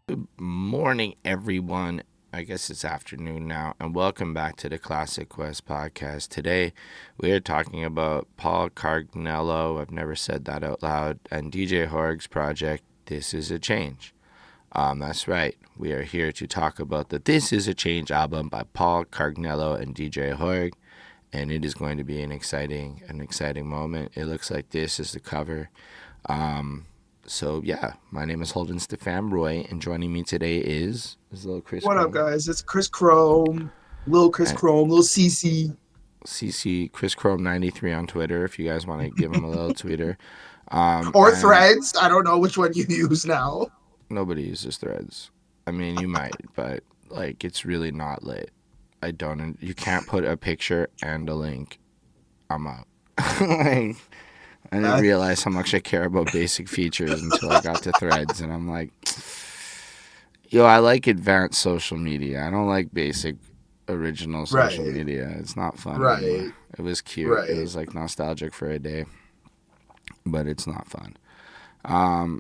Good morning, everyone. I guess it's afternoon now, and welcome back to the Classic Quest podcast. Today, we are talking about Paul Cargnello, I've never said that out loud, and DJ Horg's project, This Is a Change. That's right, we are here to talk about the This Is a Change album by Paul Cargnello and DJ Horg, and it is going to be an exciting moment. It looks like this is the cover. So yeah, my name is Holden Stephan Roy, and joining me today is little Chris. What up, guys? It's Chris Chrome, Lil Chris Chrome, Lil CC Chris Chrome 93 on Twitter. If you guys want to give him a little tweeter, or and Threads. I don't know which one you use now. nobody uses Threads. I mean, you might, but like it's really not lit. I don't. You can't put a picture and a link. I'm out. Like, I didn't realize how much I care about basic features until I got to Threads, and I'm like, yo, I like advanced social media. I don't like basic, original social media. It's not fun anymore. It was cute. It was like nostalgic for a day, but it's not fun.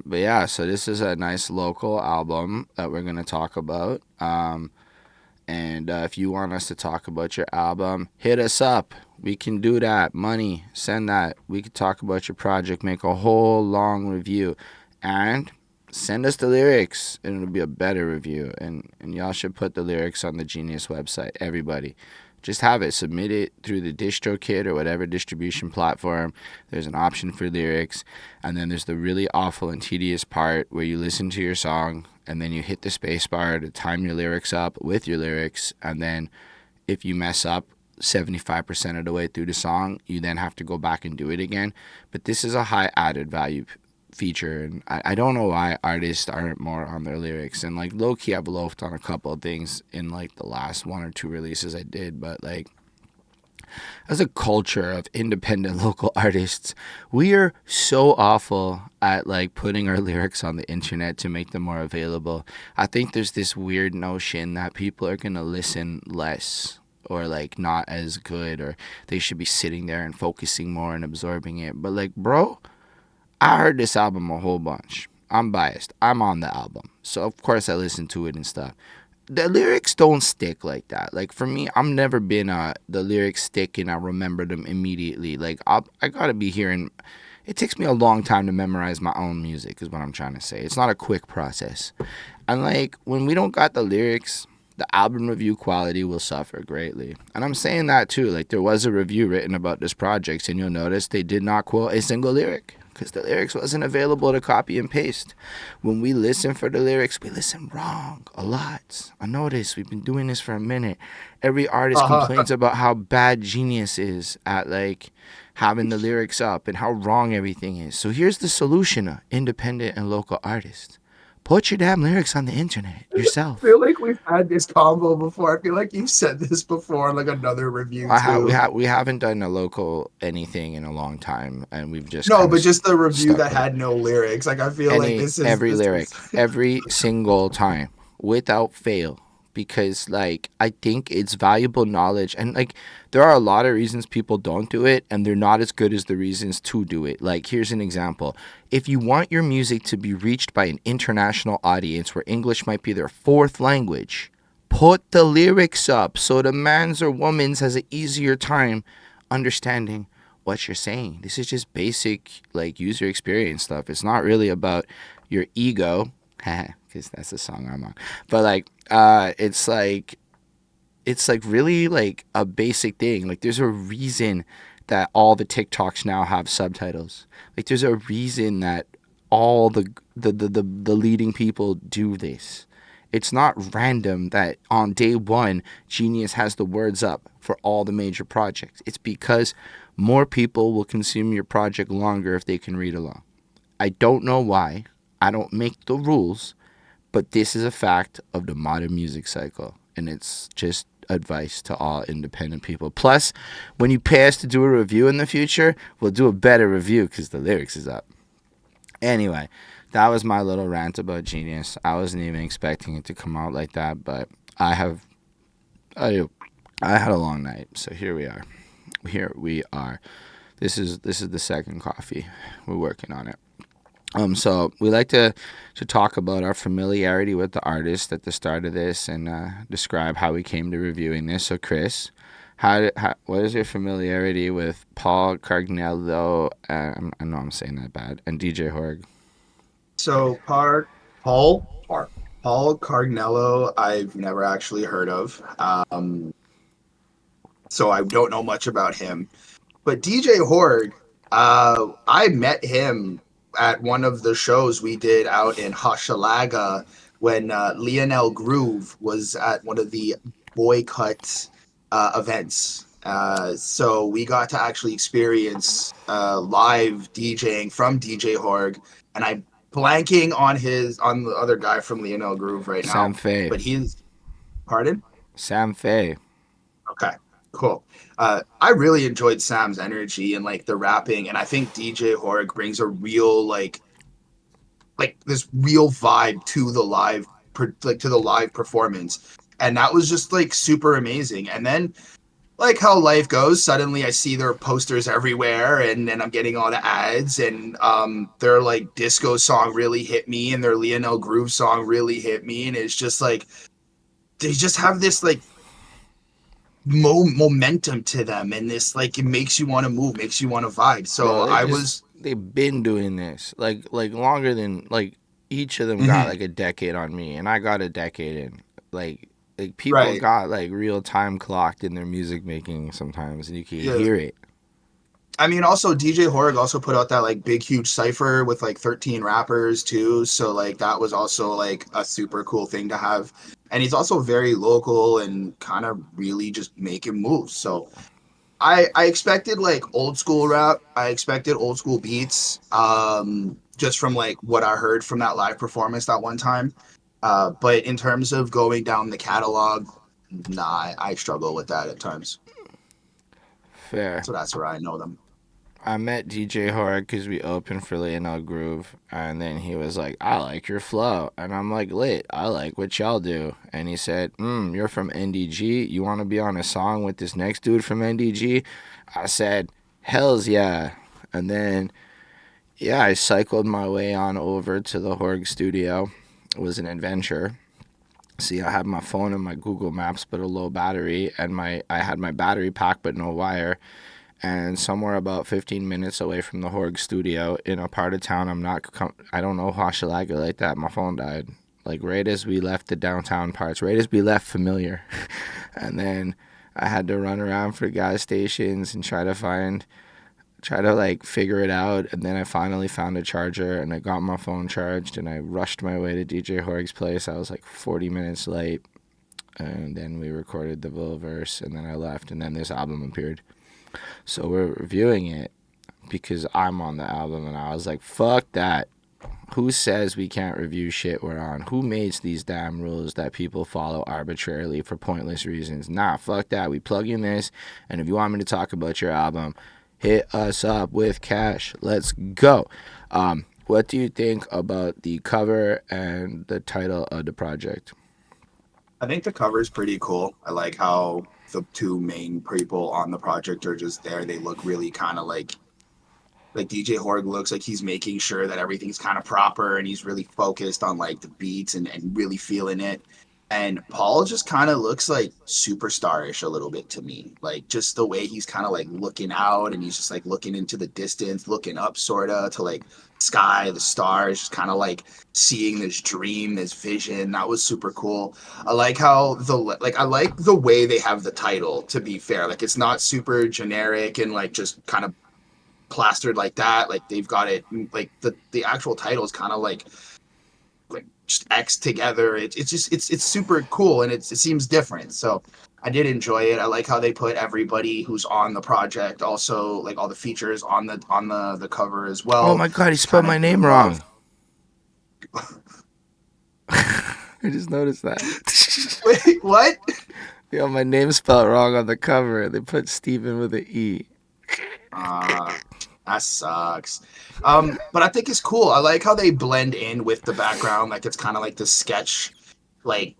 But yeah, so this is a nice local album that we're going to talk about. And if you want us to talk about your album, hit us up. We can do that. Money, send that. We could talk about your project, make a whole long review, and send us the lyrics, and it'll be a better review. And y'all should put the lyrics on the Genius website. Everybody, just have it. Submit it through the DistroKid or whatever distribution platform. There's an option for lyrics, and then there's the really awful and tedious part where you listen to your song, and then you hit the space bar to time your lyrics up with your lyrics, and then if you mess up 75% of the way through the song, you then have to go back and do it again. But this is a high added value feature, and I don't know why artists aren't more on their lyrics. And like low-key, I've loafed on a couple of things in like the last one or two releases I did, but like as a culture of independent local artists, we are so awful at like putting our lyrics on the internet to make them more available. I think there's this weird notion that people are gonna listen less, or like not as good, or they should be sitting there and focusing more and absorbing it. But like, bro, I heard this album a whole bunch. I'm biased. I'm on the album, so of course I listen to it and stuff. The lyrics don't stick like that. Like for me, I've never been the lyrics stick and I remember them immediately. Like I gotta be hearing. It takes me a long time to memorize my own music, is what I'm trying to say. It's not a quick process, and like when we don't got the lyrics, the album review quality will suffer greatly. And I'm saying that too. Like there was a review written about this project, and you'll notice they did not quote a single lyric because the lyrics wasn't available to copy and paste. When we listen for the lyrics, we listen wrong a lot. I notice we've been doing this for a minute. Every artist complains about how bad Genius is at like having the lyrics up and how wrong everything is. So here's the solution, independent and local artists. Put your damn lyrics on the internet yourself. I feel like we've had this combo before. I feel like you've said this before, like another review too. We haven't done a local anything in a long time, and we've just but just the review that had no lyrics. Like I feel like this is every lyric, every single time, without fail. Because like I think it's valuable knowledge, and like there are a lot of reasons people don't do it, and they're not as good as the reasons to do it. Like here's an example: if you want your music to be reached by an international audience where English might be their fourth language, put the lyrics up so the man's or woman's has an easier time understanding what you're saying. This is just basic like user experience stuff. It's not really about your ego, because that's the song I'm on. But like it's like really like a basic thing. Like there's a reason that all the TikToks now have subtitles. Like there's a reason that all the leading people do this. It's not random that on day one Genius has the words up for all the major projects. It's because more people will consume your project longer if they can read along. I don't know why. I don't make the rules, but this is a fact of the modern music cycle, and it's just advice to all independent people. Plus, when you pay us to do a review in the future, we'll do a better review because the lyrics is up. Anyway, that was my little rant about Genius. I wasn't even expecting it to come out like that, but I had a long night, so here we are. This is the second coffee. We're working on it. So we like to talk about our familiarity with the artist at the start of this and describe how we came to reviewing this. So Chris, what is your familiarity with Paul Cargnello? I know I'm saying that bad. And DJ Horg. So Paul Par, Paul Cargnello, I've never actually heard of. So I don't know much about him. But DJ Horg, I met him at one of the shows we did out in Hochelaga when Lionel Groove was at one of the boycott events. So we got to actually experience live DJing from DJ Horg, and I'm blanking on the other guy from Lionel Groove right Sam now, Faye. but he's pardon. Sam Faye. Okay, cool. I really enjoyed Sam's energy and like the rapping, and I think DJ Horg brings a real like this real vibe to the live performance, and that was just like super amazing. And then like how life goes, suddenly I see their posters everywhere, and then I'm getting all the ads, and their like disco song really hit me, and their Lionel Groove song really hit me, and it's just like they just have this like momentum to them, and this like it makes you want to move, makes you want to vibe. So Bro, I was they've been doing this like longer than like each of them got Mhm. like a decade on me, and I got a decade in. Like people Right. got like real time clocked in their music making sometimes, and you can Yeah. hear it. I mean, also DJ Horg also put out that like big huge cipher with like 13 rappers too. So like that was also like a super cool thing to have. And he's also very local and kind of really just making moves. So I expected like old school rap. I expected old school beats. Just from like what I heard from that live performance that one time. But in terms of going down the catalog, nah, I struggle with that at times. Fair. So that's where I know them. I met DJ Horg because we opened for Lionel Groove, and then he was like, "I like your flow," and I'm like, "Lit, I like what y'all do." And he said, "You're from NDG. You want to be on a song with this next dude from NDG?" I said, "Hell's yeah!" And then yeah, I cycled my way on over to the Horg studio. It was an adventure. See, I had my phone and my Google Maps, but a low battery, and I had my battery pack but no wire. And somewhere about 15 minutes away from the Horg studio, in a part of town I don't know Hochelaga like that. My phone died. Like right as we left the downtown parts, right as we left Familiar, and then I had to run around for gas stations and try to like figure it out, and then I finally found a charger and I got my phone charged and I rushed my way to DJ Horg's place. I was like 40 minutes late, and then we recorded the full verse, and then I left, and then this album appeared. So we're reviewing it because I'm on the album, and I was like, fuck that. Who says we can't review shit we're on? Who makes these damn rules that people follow arbitrarily for pointless reasons? Nah, fuck that. We plug in this, and if you want me to talk about your album, hit us up with cash. Let's go. What do you think about the cover and the title of the project? I think the cover is pretty cool. I like how the two main people on the project are just there. They look really kind of like DJ Horg looks like he's making sure that everything's kind of proper and he's really focused on like the beats and really feeling it. And Paul just kind of looks like superstarish a little bit to me. Like just the way he's kind of like looking out and he's just like looking into the distance, looking up sort of to like sky, the stars, just kind of like seeing this dream, this vision. That was super cool. I like how I like the way they have the title, to be fair. Like it's not super generic and like just kind of plastered like that. Like they've got it like the actual title is kind of like just X together. It's just it's super cool and it seems different. So I did enjoy it. I like how they put everybody who's on the project, also like all the features on the cover as Oh well. my god, he Just spelled kind of my giving name love. wrong. I just noticed that. Wait, what? Yo, my name's spelled wrong on the cover. They put Stephen with an E. Uh that sucks. But I think it's cool. I like how they blend in with the background. Like it's kind of like the sketch, like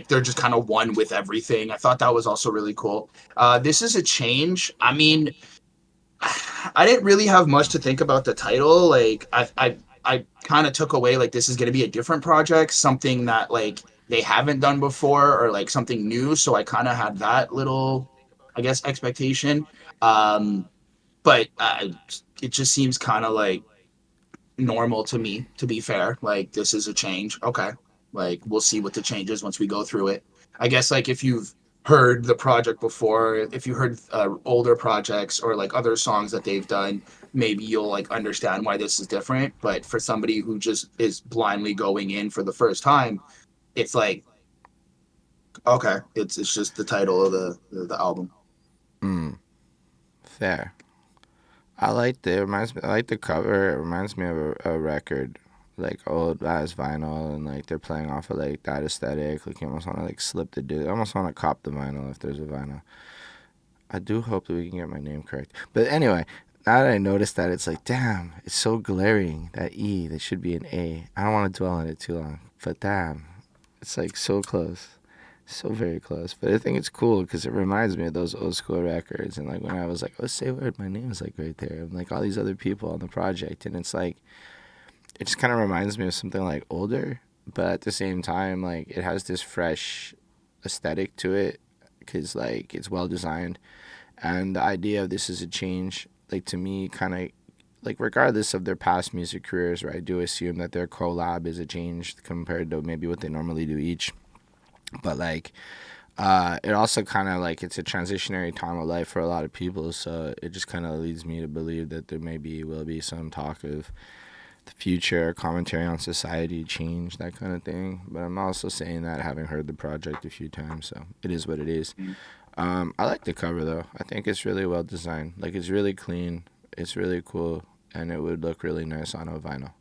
they're just kind of one with everything. I thought that was also really cool. This is a change. I mean, I didn't really have much to think about the title. Like I kind of took away like this is going to be a different project, something that like they haven't done before or like something new. So I kind of had that little, I guess, expectation. Um, but it just seems kind of like normal to me, to be fair. Like this is a change. Okay. Like we'll see what the change is once we go through it. I guess like if you've heard the project before, if you heard older projects or like other songs that they've done, maybe you'll like understand why this is different. But for somebody who just is blindly going in for the first time, it's like okay, it's just the title of the album. Mm, fair. I like the it reminds me. I like the cover. It reminds me of a record, like old ass vinyl, and like they're playing off of like that aesthetic. Like you almost want to like slip the dude. I almost want to cop the vinyl if there's a vinyl. I do hope that we can get my name correct. But anyway, now that I noticed that, it's like, damn, it's so glaring. That E, that should be an A. I don't want to dwell on it too long. But damn, it's like so close. So very close. But I think it's cool because it reminds me of those old school records. And like when I was like, oh, say word, my name is like right there. And like all these other people on the project. And it's like, it just kind of reminds me of something like older. But at the same time, like it has this fresh aesthetic to it because like it's well designed, and the idea of this is a change, like to me, kind of like regardless of their past music careers, right? I do assume that their collab is a change compared to maybe what they normally do each. But like, it also kind of like it's a transitionary time of life for a lot of people, so it just kind of leads me to believe that there maybe will be some talk of the future, commentary on society, change, that kind of thing. But I'm also saying that having heard the project a few times, so it is what it is. I like the cover though. I think it's really well designed. Like it's really clean. It's really cool, and it would look really nice on a vinyl.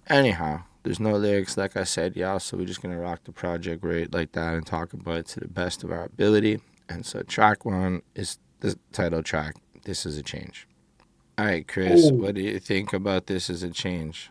Anyhow, there's no lyrics, like I said, y'all. So we're just gonna rock the project right like that and talk about it to the best of our ability. And so track one is the title track. This is a change. All right, Chris, Oh, what do you think about this as a change?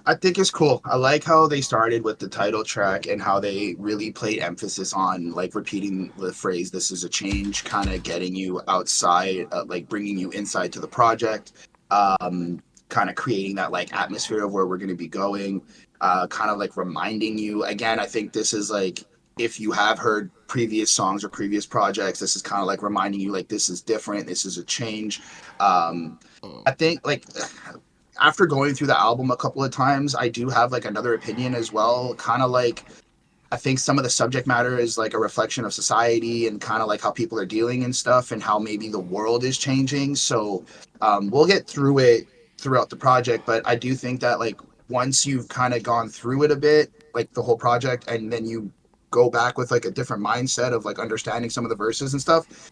I think it's cool. I like how they started with the title track and how they really played emphasis on like repeating the phrase "this is a change," kind of getting you outside, like bringing you inside to the project, kind of creating that like atmosphere of where we're going to be going, kind of like reminding you. Again, I think this is like if you have heard previous songs or previous projects, this is kind of like reminding you like this is different, this is a change. Um, I think like after going through the album a couple of times, I do have like another opinion as well. Kind of like I think some of the subject matter is like a reflection of society and kind of like how people are dealing and stuff, and how maybe the world is changing. So we'll get through it throughout the project, but I do think that like once you've kind of gone through it a bit, like the whole project, and then you go back with like a different mindset of like understanding some of the verses and stuff,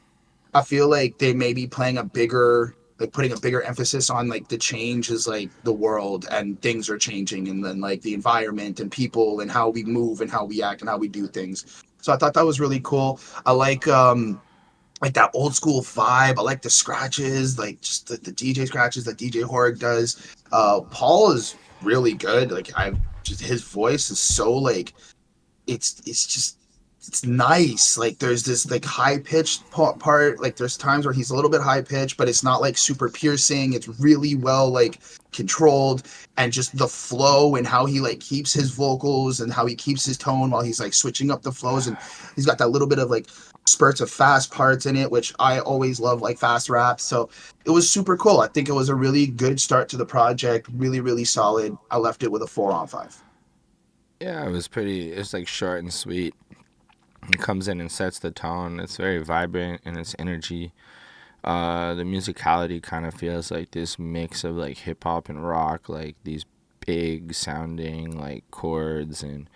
I feel like they may be playing a bigger, like putting a bigger emphasis on like the change is like the world and things are changing, and then like the environment and people and how we move and how we act and how we do things. So I thought that was really cool. I like that old school vibe. I like the scratches, like just the DJ scratches that DJ Horg does. Paul is really good. Like I just his voice is so like it's just it's nice. Like there's this like high pitched part. Like there's times where he's a little bit high pitched, but it's not like super piercing. It's really well like controlled, and just the flow and how he like keeps his vocals and how he keeps his tone while he's like switching up the flows, and he's got that little bit of like spurts of fast parts in it, which I always love like fast raps. So it was super cool. I think it was a really good start to the project. Really, really solid. I left it with a 4 on 5. Yeah, it was pretty. It's like short and sweet. It comes in and sets the tone. It's very vibrant in its energy. The musicality kind of feels like this mix of like hip hop and rock, like these big sounding like chords, and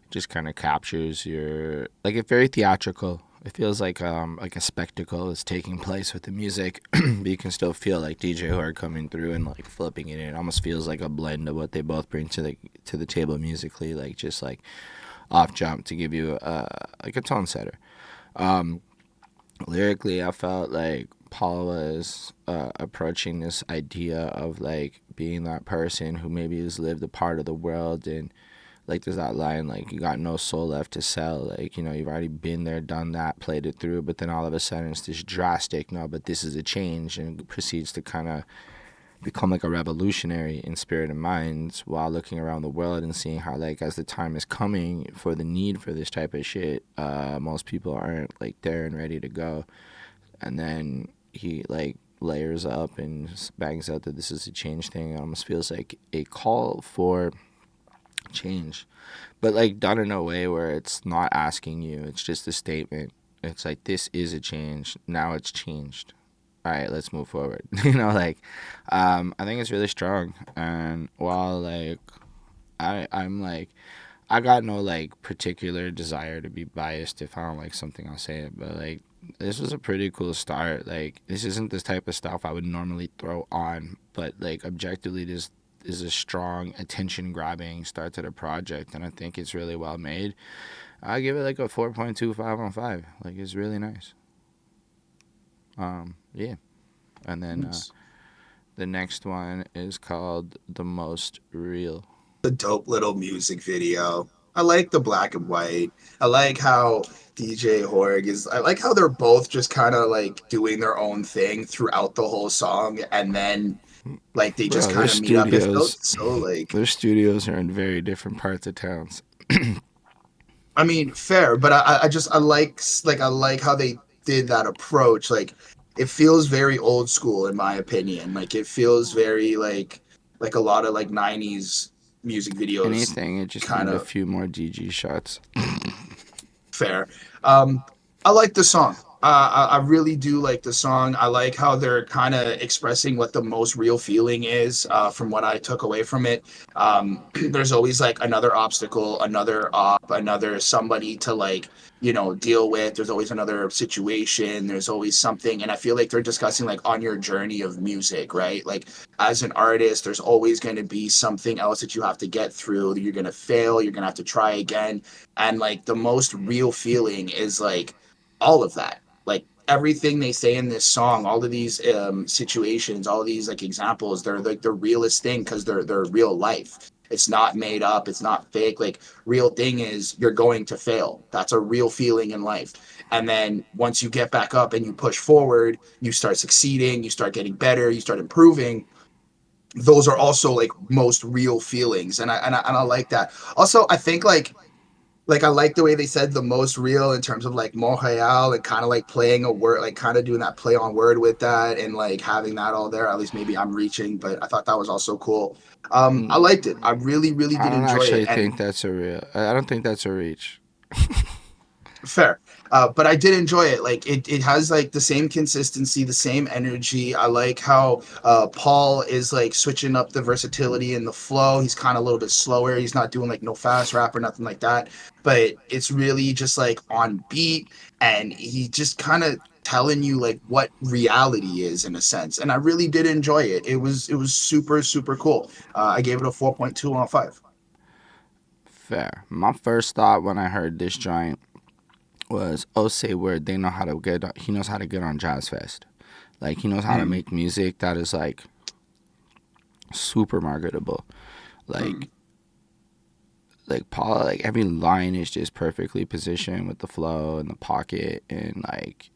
it just kind of captures your like it's very theatrical. It feels like a spectacle is taking place with the music, but you can still feel like DJ Horg coming through and like flipping it. It almost feels like a blend of what they both bring to the table musically, like just like off jump to give you like a tone setter. Um, Lyrically, I felt like Paul was approaching this idea of like being that person who maybe has lived a part of the world and like there's that line, like, you got no soul left to sell. Like, you know, you've already been there, done that, played it through, but then all of a sudden it's this drastic, no, but this is a change, and proceeds to kind of become like a revolutionary in spirit and minds, while looking around the world and seeing how, like, as the time is coming for the need for this type of shit, most people aren't like there and ready to go. And then he like layers up and bangs out that this is a change thing. It almost feels like a call for change, but like done in a way where it's not asking you, it's just a statement. It's like, this is a change, now it's changed, all right, let's move forward. You know, like, I think it's really strong. And while like I'm like, I got no like particular desire to be biased. If I don't like something, I'll say it, but like, this was a pretty cool start. Like, this isn't this type of stuff I would normally throw on, but like objectively, this is a strong, attention grabbing start to the project, and I think it's really well made. I give it like a 4.25 on 5. Like, it's really nice. Yeah. And then the next one is called The Most Real. The dope little music video. I like the black and white. I like how DJ Horg is. I like how they're both just kind of like doing their own thing throughout the whole song, and then like they just Bro, their kind of meet up. It felt studios, so like. their studios are in very different parts of towns. I mean, fair, but I like how they did that approach. Like, it feels very old school in my opinion. Like, it feels very like a lot of like '90s music videos. Anything, it just Kind needed a of few more DG shots. fair. I like the song. I really do like the song. I like how they're kind of expressing what the most real feeling is, from what I took away from it. There's always like another obstacle, another another somebody to like, you know, deal with. There's always another situation. There's always something. And I feel like they're discussing like on your journey of music, right? Like, as an artist, there's always going to be something else that you have to get through. You're going to fail. You're going to have to try again. And like the most real feeling is like all of that, like everything they say in this song, all of these situations, all of these like examples, they're like the realest thing because they're real life. It's not made up, it's not fake. Like, real thing is you're going to fail. That's a real feeling in life. And then once you get back up and you push forward, you start succeeding, you start getting better, you start improving. Those are also like most real feelings, and I like that. Also, I think like I like the way they said the most real in terms of like Montreal, and kind of like playing a word, like kind of doing that play on word with that, and like having that all there. At least maybe I'm reaching, but I thought that was also cool. I Mm, liked it. I really, really I did don't enjoy it. actually And think that's a real. I don't think that's a reach. fair. But I did enjoy it. Like, it has like the same consistency, the same energy. I like how Paul is like switching up the versatility and the flow. He's kind of a little bit slower. He's not doing like no fast rap or nothing like that. But it's really just like on beat, and he just kind of telling you like what reality is in a sense. And I really did enjoy it. It was super super cool. I gave it a 4.2 on 5. Fair. My first thought when I heard this joint was, oh, say word, they know how to get. He knows how to get on Jazz Fest. Like, he knows how to Mm, make music that is like super marketable. mm. Like Paul, like every line is just perfectly positioned with the flow and the pocket, and like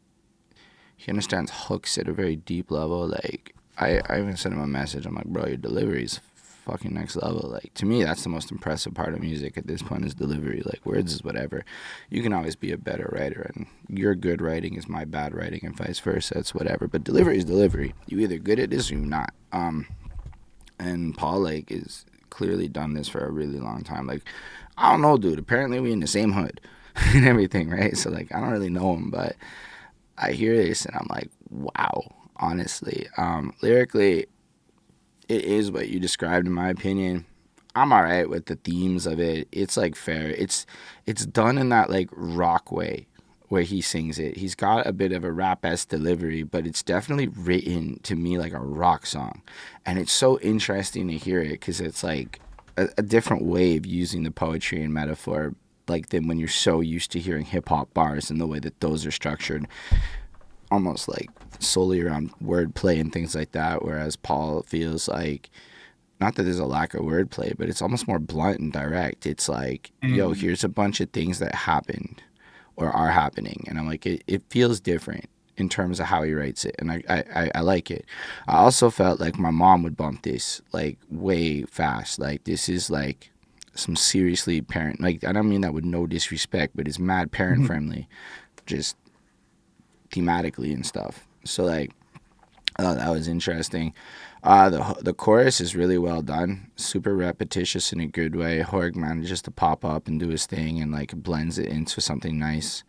he understands hooks at a very deep level. Like, I even sent him a message. I'm like, bro, your delivery is fucking next level. Like, to me, that's the most impressive part of music at this point, is delivery. Like, words is whatever. You can always be a better writer, and your good writing is my bad writing, and vice versa. It's whatever. But delivery is delivery. You either good at this or you're not. And Paul, like, is clearly done this for a really long time. Like, I don't know, dude. Apparently we in the same hood and everything, right? So like, I don't really know him, but I hear this and I'm like, wow. Honestly, lyrically, it is what you described, in my opinion. I'm all right with the themes of it. It's like fair. It's done in that like rock way where he sings it. He's got a bit of a rap-esque delivery, but it's definitely written to me like a rock song. And it's so interesting to hear it because it's like a different way of using the poetry and metaphor, like, than when you're so used to hearing hip-hop bars and the way that those are structured, almost like solely around wordplay and things like that, whereas Paul feels like not that there's a lack of wordplay, but it's almost more blunt and direct. It's like, yo, Mm. here's a bunch of things that happened or are happening. And I'm like, it feels different in terms of how he writes it. And I like it. I also felt like my mom would bump this like way fast. Like this is like some seriously parent, like I don't mean that with no disrespect, but it's mad parent Mhm. friendly, just thematically and stuff. So like, oh, that was interesting. The chorus is really well done, super repetitious in a good way. Horg manages to pop up and do his thing and like blends it into something nice.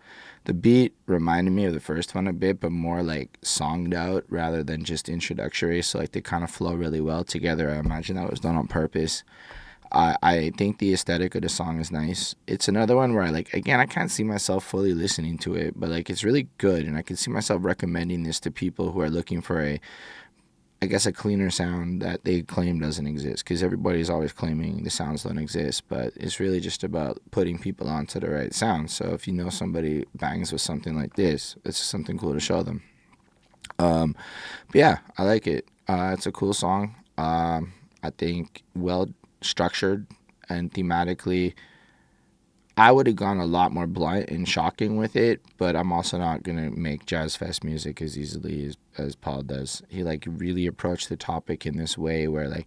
The beat reminded me of the first one a bit, but more like songed out rather than just introductory. So like they kind of flow really well together. I imagine that was done on purpose. I think the aesthetic of the song is nice. It's another one where I like again I can't see myself fully listening to it, but like it's really good and I can see myself recommending this to people who are looking for a I guess a cleaner sound that they claim doesn't exist because everybody's always claiming the sounds don't exist, but it's really just about putting people onto the right sound. So if you know somebody bangs with something like this, it's something cool to show them. But yeah, I like it. It's a cool song. I think well structured and thematically. I would have gone a lot more blunt and shocking with it, but I'm also not gonna make jazz fest music as easily as Paul does. He like really approached the topic in this way where like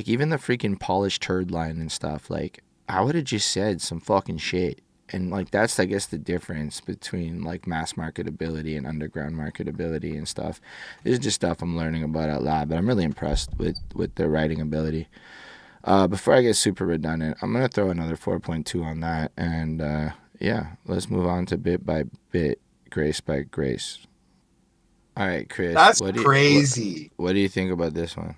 even the freaking polished turd line and stuff, like I would have just said some fucking shit. And like that's I guess the difference between like mass marketability and underground marketability and stuff. This is just stuff I'm learning about out loud, but I'm really impressed with their writing ability. Before I get super redundant, I'm gonna throw another 4.2 on that, and yeah, let's move on to bit by bit, grace by grace. All right, Chris, That's crazy. what do you think about this one?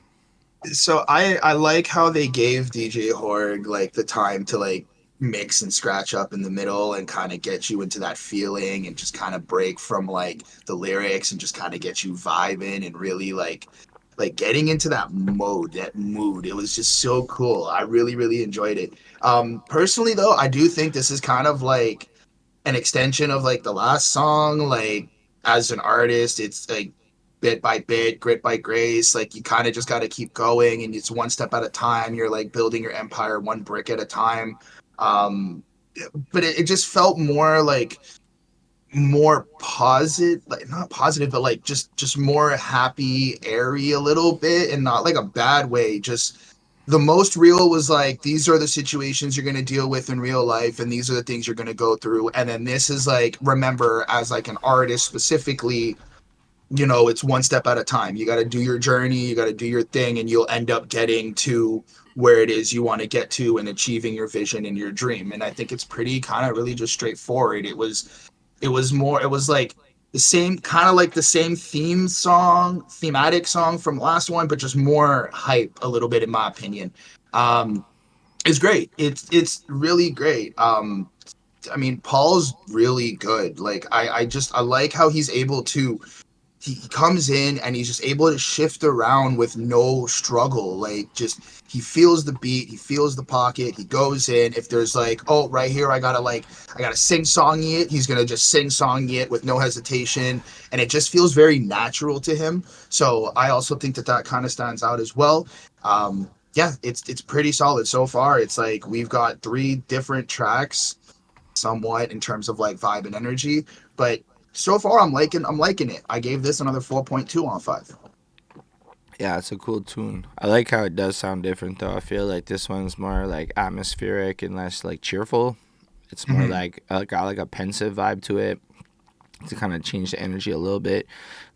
So I like how they gave DJ Horg like the time to like mix and scratch up in the middle and kind of get you into that feeling and just kind of break from like the lyrics and just kind of get you vibing and really like getting into that mode, that mood. It was just so cool. I really enjoyed it. Personally though, I do think this is kind of like an extension of like the last song. Like as an artist, it's like bit by bit, grit by grace. Like you kind of just got to keep going, and it's one step at a time. You're like building your empire one brick at a time. Um, but it just felt more like more positive, like not positive, but like just more happy, airy a little bit, and not like a bad way. Just the most real was like these are the situations you're going to deal with in real life and these are the things you're going to go through, and then this is like remember as like an artist specifically, it's one step at a time. You got to do your journey, you got to do your thing, and you'll end up getting to where it is you want to get to and achieving your vision and your dream. And I think it's pretty kind of really just straightforward. It was like the same kind of like the same thematic song from last one, but just more hype a little bit in my opinion. um it's great. It's really great. I mean, Paul's really good. Like I like how he's able to he comes in and he's just able to shift around with no struggle. Like just he feels the beat, he feels the pocket, he goes in. If there's like, oh, right here I gotta sing songy it, he's gonna just sing songy it with no hesitation. And it just feels very natural to him. So I also think that that kind of stands out as well. Yeah, it's pretty solid so far. It's like we've got three different tracks somewhat in terms of like vibe and energy. But so far I'm liking it. I gave this another 4.2 on 5. Yeah, it's a cool tune. I like how it does sound different though. I feel like this one's more like atmospheric and less like cheerful. It's more Mm-hmm. like got like a pensive vibe to it to kind of change the energy a little bit.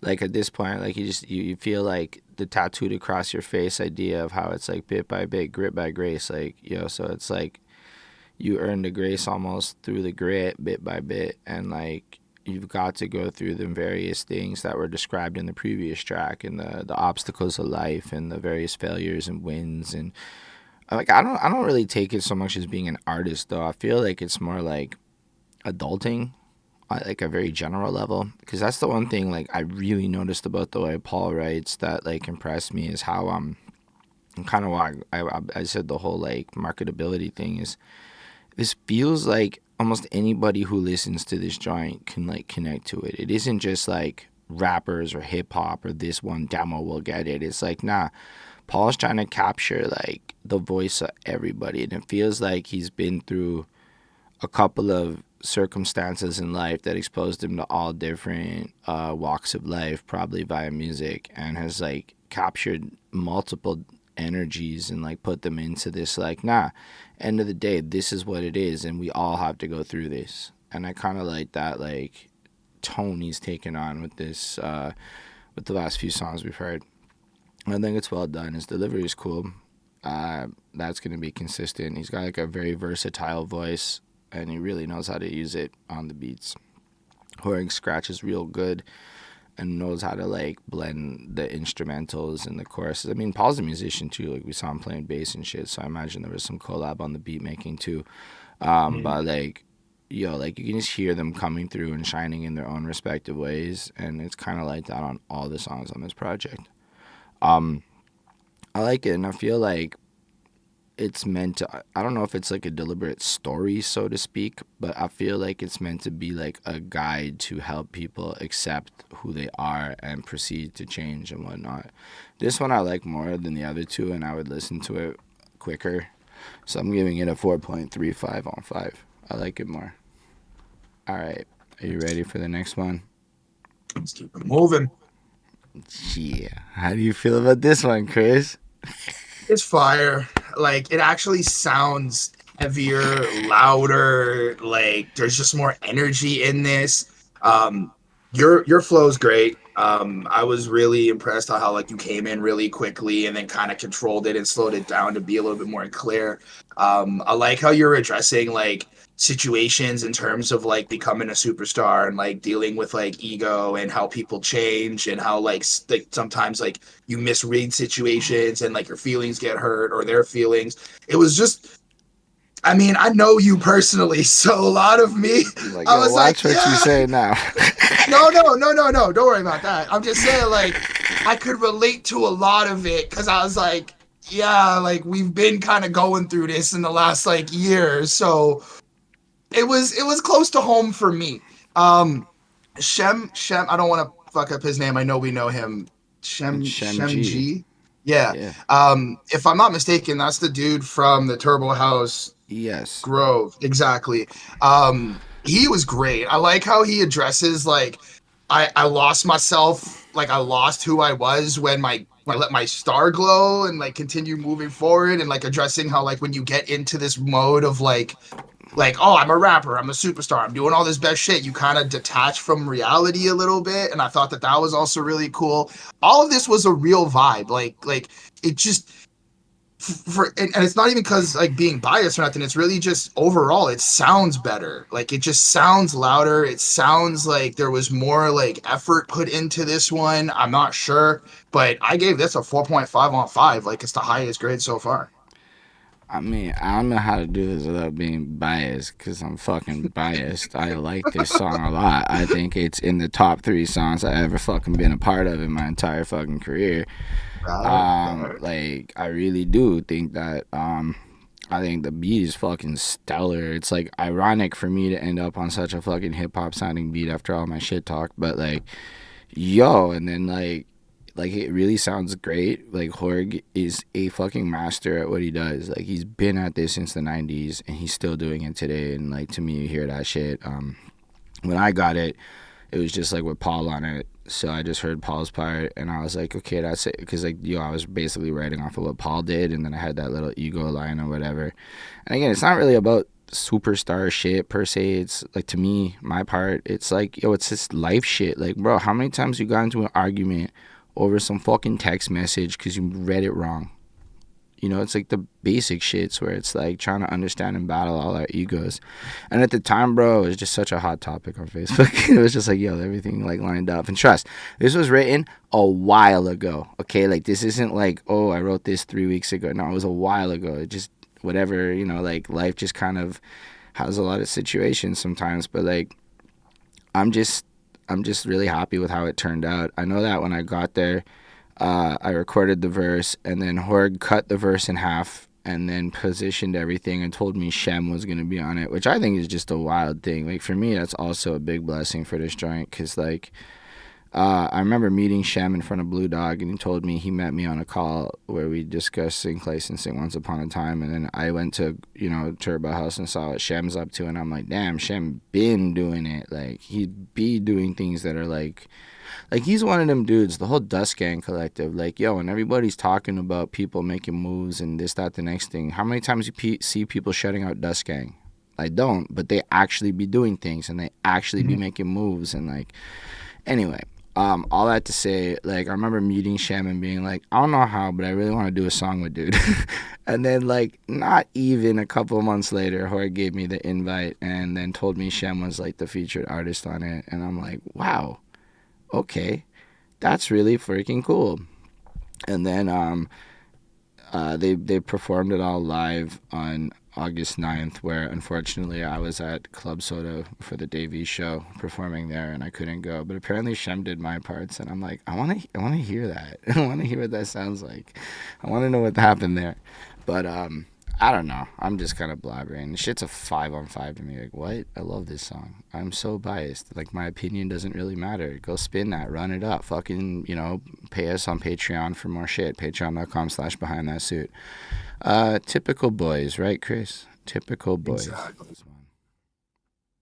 Like at this point, like you feel like the tattooed across your face idea of how it's like bit by bit, grit by grace. Like so it's like you earn the grace almost through the grit bit by bit, and like you've got to go through the various things that were described in the previous track and the obstacles of life and the various failures and wins. And like I don't really take it so much as being an artist though. I feel like it's more like adulting at like a very general level, because that's the one thing like I really noticed about the way Paul writes that like impressed me is how kind of why I said the whole like marketability thing is this feels like almost anybody who listens to this joint can like connect to it. It isn't just like rappers or hip hop or this one demo will get it. It's like nah, Paul's trying to capture like the voice of everybody, and it feels like he's been through a couple of circumstances in life that exposed him to all different walks of life, probably via music, and has like captured multiple energies and like put them into this like, nah, end of the day, this is what it is, and we all have to go through this. And I kind of like that like tone he's taken on with this with the last few songs we've heard. I think it's well done. His delivery is cool. That's going to be consistent. He's got like a very versatile voice, and he really knows how to use it on the beats. Horg scratches real good and knows how to like blend the instrumentals and the choruses. I mean, Paul's a musician too. Like we saw him playing bass and shit, so I imagine there was some collab on the beat making too. But like, yo, like you can just hear them coming through and shining in their own respective ways, and it's kind of like that on all the songs on this project. I like it, and I feel like it's meant to, I don't know if it's like a deliberate story, so to speak, but I feel like it's meant to be like a guide to help people accept who they are and proceed to change and whatnot. This one I like more than the other two, and I would listen to it quicker, so I'm giving it a 4.35 on 5. I like it more. All right, are you ready for the next one? Let's keep it moving. Yeah. How do you feel about this one, Chris? It's fire. Like, it actually sounds heavier, louder. Like, there's just more energy in this. Your flow's great. I was really impressed on how like you came in really quickly and then kind of controlled it and slowed it down to be a little bit more clear. I like how you're addressing like situations in terms of like becoming a superstar and like dealing with like ego and how people change and how like sometimes like you misread situations and like your feelings get hurt or their feelings. It was just, I mean, I know you personally, so a lot of me, Like, I yo, was watch like, what you say now. no, don't worry about that. I'm just saying, like, I could relate to a lot of it because I was like, yeah, like we've been kind of going through this in the last like year, so it was close to home for me. Shem, I don't want to fuck up his name. I know we know him. Shem Shem G. G. Yeah. Yeah. If I'm not mistaken, that's the dude from the Turbo House Yes. Grove. Exactly. He was great. I like how he addresses like I lost myself, like I lost who I was when I let my star glow and like continue moving forward and like addressing how like when you get into this mode of like, oh, I'm a rapper, I'm a superstar, I'm doing all this best shit, you kind of detach from reality a little bit, and I thought that was also really cool. All of this was a real vibe, like it just and it's not even because like being biased or nothing, it's really just overall it sounds better, like it just sounds louder, it sounds like there was more like effort put into this one. I'm not sure, but I gave this a 4.5 on 5, like it's the highest grade so far. I mean, I don't know how to do this without being biased, because I'm fucking biased. I like this song a lot. I think it's in the top 3 songs I ever fucking been a part of in my entire fucking career. Like, I really do think that, I think the beat is fucking stellar. It's like ironic for me to end up on such a fucking hip hop sounding beat after all my shit talk, but like, yo, and then like it really sounds great. Like Horg is a fucking master at what he does. Like he's been at this since the 90s and he's still doing it today. And like to me, you hear that shit. When I got it, it was just like with Paul on it. So I just heard Paul's part and I was like, okay, that's it. Because like, yo, I was basically writing off of what Paul did, and then I had that little ego line or whatever. And again, it's not really about superstar shit per se. It's like, to me, my part, it's like, yo, it's just life shit. Like, bro, how many times you got into an argument over some fucking text message because you read it wrong? You know, it's like the basic shits where it's like trying to understand and battle all our egos. And at the time, bro, it was just such a hot topic on Facebook. It was just like, yo, everything like lined up. And trust, this was written a while ago, okay? Like, this isn't like, oh, I wrote this 3 weeks ago. No, it was a while ago. It just, whatever, you know, like life just kind of has a lot of situations sometimes. But like, I'm just really happy with how it turned out. I know that when I got there, I recorded the verse, and then Horg cut the verse in half and then positioned everything and told me Shem was going to be on it, which I think is just a wild thing. Like, for me, that's also a big blessing for this joint, because, like, I remember meeting Shem in front of Blue Dog, and he told me he met me on a call where we discussed sync licensing once upon a time. And then I went to, Turbo House and saw what Shem's up to, and I'm like, damn, Shem been doing it. Like, he'd be doing things that are like he's one of them dudes, the whole Dust Gang collective. Like, yo, and everybody's talking about people making moves and this, that, the next thing. How many times you see people shutting out Dust Gang? I don't, but they actually be doing things and they actually be making moves and like, anyway. All that to say, like, I remember meeting Shem and being like, I don't know how, but I really want to do a song with dude. And then, like, not even a couple of months later, Horg gave me the invite and then told me Shem was, like, the featured artist on it. And I'm like, wow, okay, that's really freaking cool. And then they performed it all live on August 9th, where unfortunately I was at Club Soda for the Davey show performing there and I couldn't go. But apparently Shem did my parts and I'm like, I wanna hear that. I wanna hear what that sounds like. I wanna know what happened there. But I don't know. I'm just kind of blabbering. Shit's a 5 on 5 to me. Like, what? I love this song. I'm so biased. Like, my opinion doesn't really matter. Go spin that. Run it up. Fucking, pay us on Patreon for more shit. Patreon.com/behind that suit. Typical boys, right, Chris? Typical boys. Exactly.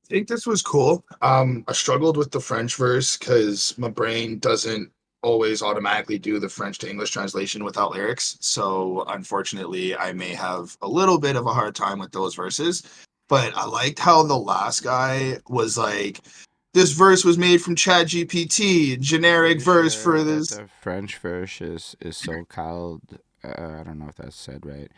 I think this was cool. I struggled with the French verse because my brain doesn't always automatically do the French to English translation without lyrics. So unfortunately, I may have a little bit of a hard time with those verses. But I liked how the last guy was like, this verse was made from Chat GPT, generic verse for That this. the French verse is Socalled. I don't know if that's said right.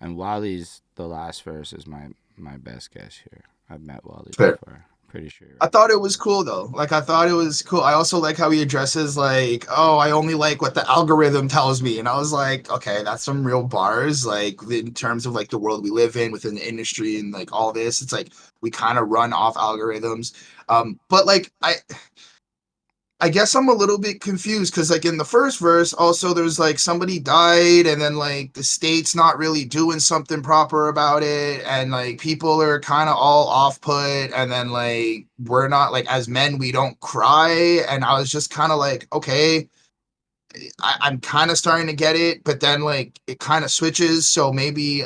And Waahli's the last verse is my best guess here. I've met Waahli Fair. before. Pretty sure you're I right. thought it was cool though. Like I thought it was cool. I also like how he addresses like, oh, I only like what the algorithm tells me. And I was like, okay, that's some real bars. Like in terms of like the world we live in within the industry and like all this, it's like we kind of run off algorithms. But like I guess I'm a little bit confused because, like, in the first verse, also there's like somebody died, and then like the state's not really doing something proper about it, and like people are kind of all off put, and then like we're not like as men, we don't cry. And I was just kind of like, okay, I'm kind of starting to get it, but then like it kind of switches. So maybe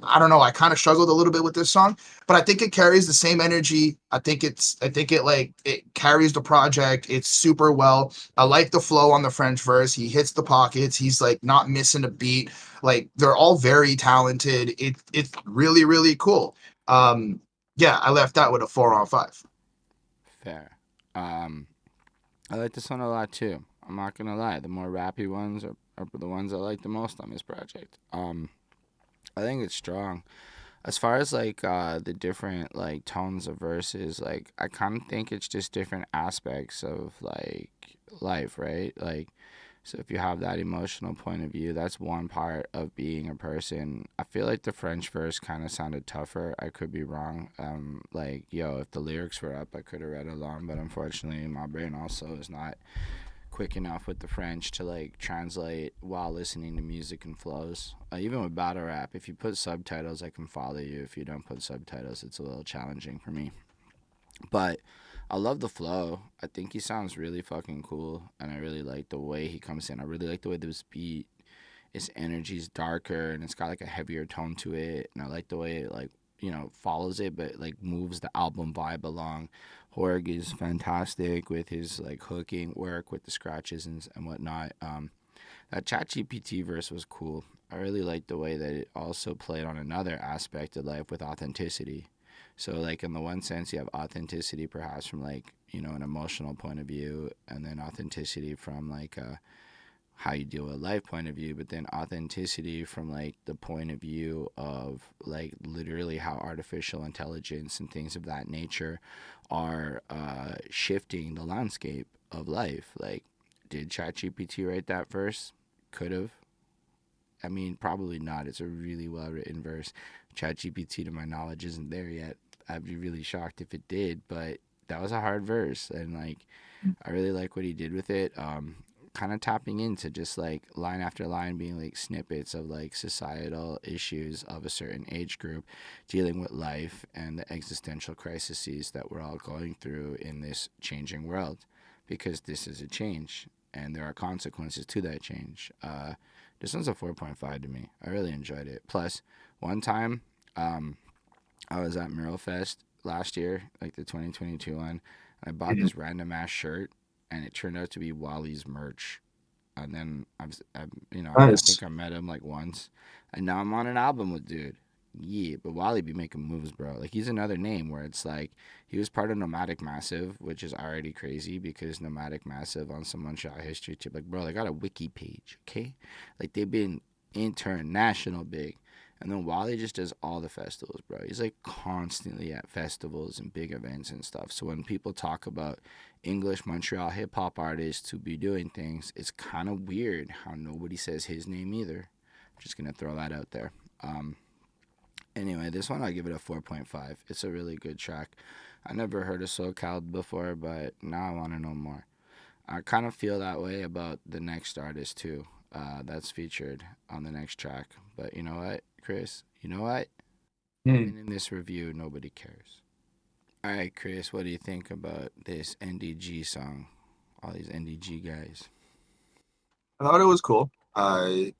I don't know. I kind of struggled a little bit with this song, but I think it carries the same energy. I think it like it carries the project. It's super well. I like the flow on the French verse. He hits the pockets. He's like not missing a beat. Like they're all very talented. It's really really cool. Um, yeah, I left that with a 4 on 5. Fair. Um, I like this one a lot too. I'm not gonna lie. The more rappy ones are the ones I like the most on this project. I think it's strong. As far as like the different like tones of verses, like I kind of think it's just different aspects of like life, right? Like, so if you have that emotional point of view, that's one part of being a person. I feel like the French verse kind of sounded tougher. I could be wrong. Like, yo, if the lyrics were up, I could have read along, but unfortunately, my brain also is not quick enough with the French to like translate while listening to music and flows. Even with battle rap, if you put subtitles, I can follow you. If you don't put subtitles, it's a little challenging for me. But I love the flow. I think he sounds really fucking cool, and I really like the way he comes in. I really like the way this beat, its energy's darker, and it's got like a heavier tone to it, and I like the way it like follows it, but like moves the album vibe along. Horg is fantastic with his like hooking work with the scratches and whatnot. That ChatGPT verse was cool. I really liked the way that it also played on another aspect of life with authenticity. So like in the one sense you have authenticity perhaps from like an emotional point of view, and then authenticity from like how you deal with life point of view, but then authenticity from like the point of view of like literally how artificial intelligence and things of that nature are shifting the landscape of life. Like, did ChatGPT write that verse? Could have. I mean, probably not. It's a really well written verse. ChatGPT, to my knowledge, isn't there yet. I'd be really shocked if it did, but that was a hard verse, and like I really like what he did with it. Kind of tapping into just like line after line being like snippets of like societal issues of a certain age group dealing with life and the existential crises that we're all going through in this changing world. because this is a change and there are consequences to that change. This one's a 4.5 to me. I really enjoyed it. Plus, one time, I was at Mural Fest last year, like the 2022 one, and I bought Mhm. this random ass shirt, and it turned out to be Waahli's merch. And then I Nice. think I met him like once, and now I'm on an album with dude. Yeah, but Waahli be making moves, bro. Like he's another name where it's like he was part of Nomadic Massive, which is already crazy because Nomadic Massive on some one-shot history tip, like bro, they got a wiki page, okay? Like they've been international big. And then Waahli just does all the festivals, bro. He's like constantly at festivals and big events and stuff. So when people talk about English Montreal hip hop artists who be doing things, it's kind of weird how nobody says his name either. I'm just gonna throw that out there. Um, anyway, this one I'll give it a 4.5. It's a really good track. I never heard of Socalled before, but now I want to know more. I kind of feel that way about the next artist too. That's featured on the next track. But you know what, Chris? You know what? Hmm. Even in this review, nobody cares. All right, Chris, what do you think about this NDG song? All these NDG guys. I thought it was cool.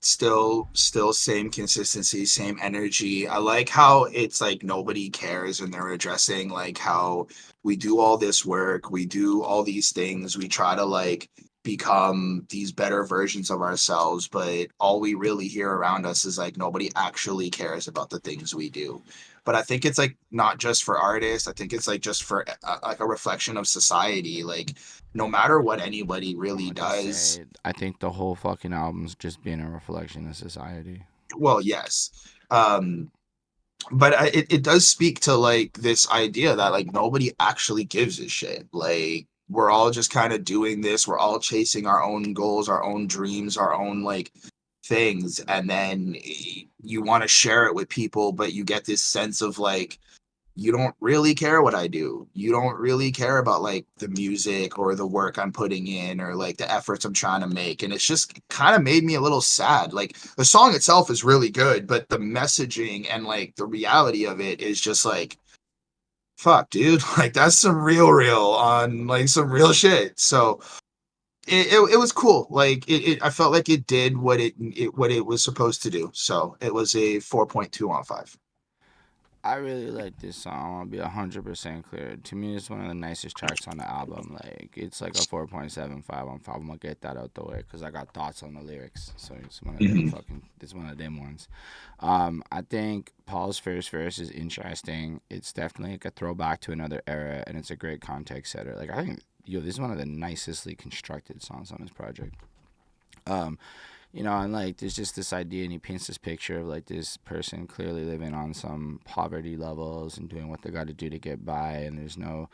Still same consistency, same energy. I like how it's like nobody cares, and they're addressing like how we do all this work, we do all these things, we try to like become these better versions of ourselves, but all we really hear around us is like nobody actually cares about the things we do. But I think it's like not just for artists. I think it's like just for like a reflection of society. Like no matter what anybody I'm really gonna just does. say, I think the whole fucking album's just being a reflection of society. Well, yes. Um, but it does speak to like this idea that like nobody actually gives a shit. Like we're all just kind of doing this. We're all chasing our own goals, our own dreams, our own like things, and then you want to share it with people, but you get this sense of like you don't really care what I do. You don't really care about like the music or the work I'm putting in or like the efforts I'm trying to make. And it's just kind of made me a little sad. Like the song itself is really good, but the messaging and like the reality of it is just like, fuck, dude. Like that's some real on like some real shit. So it was cool. Like I felt like it did what it was supposed to do. So it was a 4.2 on 5. I really like this song. I'll be 100% clear. To me, it's one of the nicest tracks on the album. Like, it's like a 4.75 on 5. I'm gonna get that out the way because I got thoughts on the lyrics. So it's one of them Mhm. fucking. It's one of them ones. I think Paul's first verse is interesting. It's definitely like a throwback to another era, and it's a great context setter. Like, I think, this is one of the nicestly constructed songs on this project. Um, and like there's just this idea, and he paints this picture of like this person clearly living on some poverty levels and doing what they got to do to get by, and there's no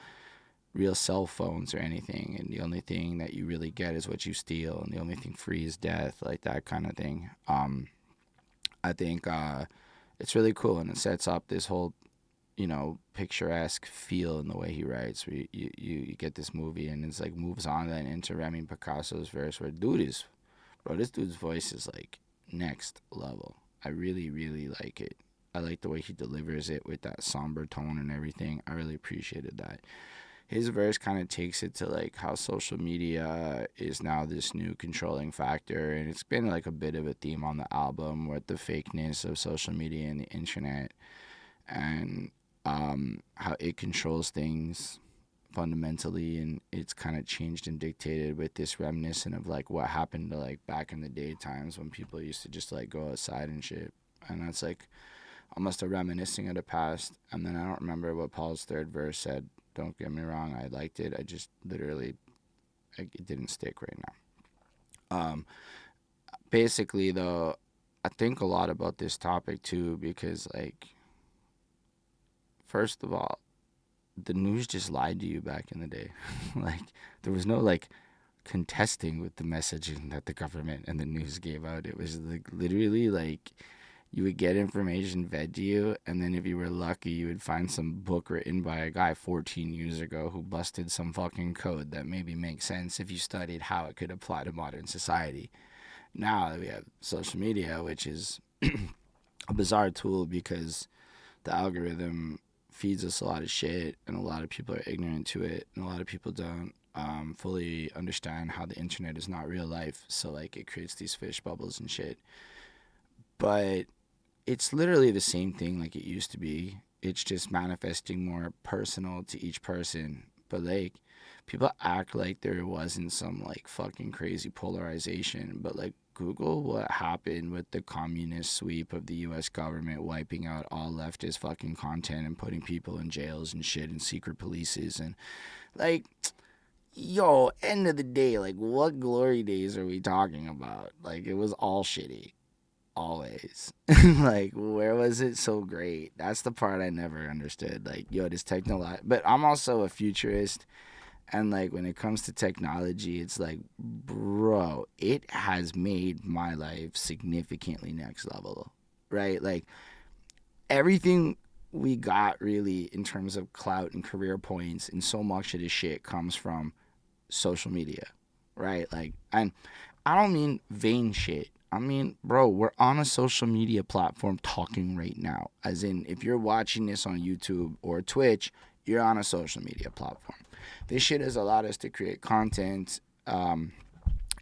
real cell phones or anything, and the only thing that you really get is what you steal, and the only thing free is death, like that kind of thing. I think it's really cool, and it sets up this whole picturesque feel in the way he writes. Where you get this movie, and it's like moves on then into Remy Picasso's verse, where this dude's voice is like next level. I really, really like it. I like the way he delivers it with that somber tone and everything. I really appreciated that. His verse kind of takes it to like how social media is now this new controlling factor, and it's been like a bit of a theme on the album with the fakeness of social media and the internet, and how it controls things fundamentally, and it's kind of changed and dictated with this reminiscent of like what happened to like back in the day times when people used to just like go outside and shit, and that's like almost a reminiscing of the past. And then I don't remember what Paul's third verse said. Don't get me wrong, I liked it. I just literally it didn't stick right now. Basically though, I think a lot about this topic too because like first of all, the news just lied to you back in the day. Like there was no like contesting with the messaging that the government and the news gave out. It was like literally like you would get information fed to you, and then if you were lucky, you would find some book written by a guy 14 years ago who busted some fucking code that maybe makes sense if you studied how it could apply to modern society. Now we have social media, which is a bizarre tool because the algorithm feeds us a lot of shit, and a lot of people are ignorant to it, and a lot of people don't fully understand how the internet is not real life. So like it creates these fish bubbles and shit. But it's literally the same thing like it used to be. It's just manifesting more personal to each person. But like people act like there wasn't some like fucking crazy polarization. But like Google what happened with the communist sweep of the US government wiping out all leftist fucking content and putting people in jails and shit and secret polices and like yo, end of the day, like what glory days are we talking about? Like it was all shitty always. Like where was it so great? That's the part I never understood. Like yo, this technology, but I'm also a futurist, and like when it comes to technology, it's like bro, it has made my life significantly next level, right? Like everything we got really in terms of clout and career points and so much of this shit comes from social media, right? Like, and I don't mean vain shit. I mean, bro, we're on a social media platform talking right now. As in, if you're watching this on YouTube or Twitch, you're on a social media platform. This shit has allowed us to create content. It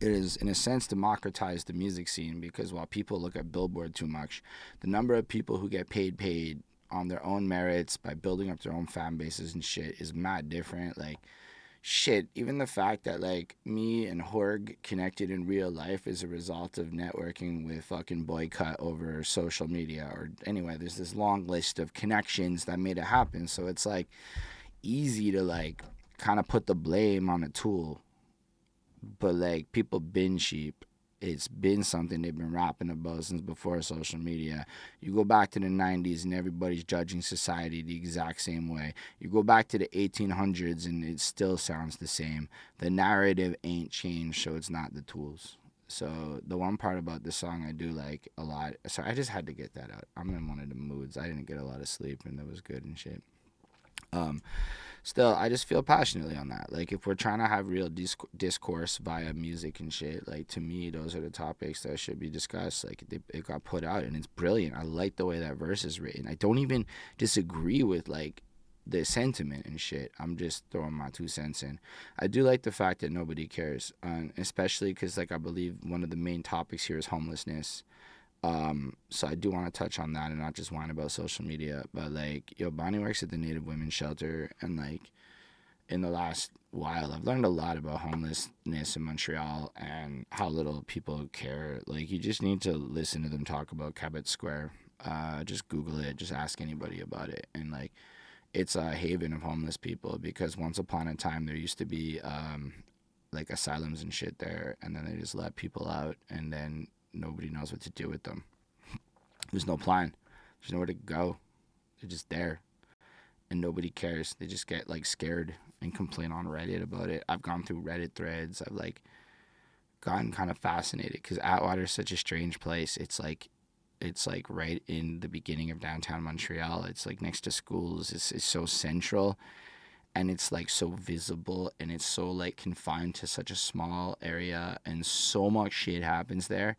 is, in a sense, democratized the music scene because while people look at Billboard too much, the number of people who get paid on their own merits by building up their own fan bases and shit is mad different. Like, shit, even the fact that like me and Horg connected in real life is a result of networking with fucking Boycott over social media. Or anyway, there's this long list of connections that made it happen. So it's like easy to like kind of put the blame on a tool, but like people been sheep. It's been something they've been rapping about since before social media. You go back to the 90s and everybody's judging society the exact same way. You go back to the 1800s and it still sounds the same. The narrative ain't changed, so it's not the tools. So the one part about this song I do like a lot. So I just had to get that out. I'm in one of the moods. I didn't get a lot of sleep and it was good and shit. Um, Still, I just feel passionately on that. Like, if we're trying to have real discourse via music and shit, like, to me, those are the topics that should be discussed. Like, it got put out and it's brilliant. I like the way that verse is written. I don't even disagree with, like, the sentiment and shit. I'm just throwing my 2 cents in. I do like the fact that nobody cares, especially because, like, I believe one of the main topics here is homelessness. So I do want to touch on that and not just whine about social media. But like, yo, Bonnie works at the Native Women's Shelter, and like in the last while, I've learned a lot about homelessness in Montreal and how little people care. Like, you just need to listen to them talk about Cabot Square. Just Google it. Just ask anybody about it, and like, it's a haven of homeless people because once upon a time there used to be like asylums and shit there, and then they just let people out, and then nobody knows what to do with them. There's no plan. There's nowhere to go. They're just there, and nobody cares. They just get like scared and complain on Reddit about it. I've gone through Reddit threads. I've like gotten kind of fascinated because Atwater is such a strange place. It's like right in the beginning of downtown Montreal. It's like next to schools. It's so central and it's like so visible and it's so like confined to such a small area and so much shit happens there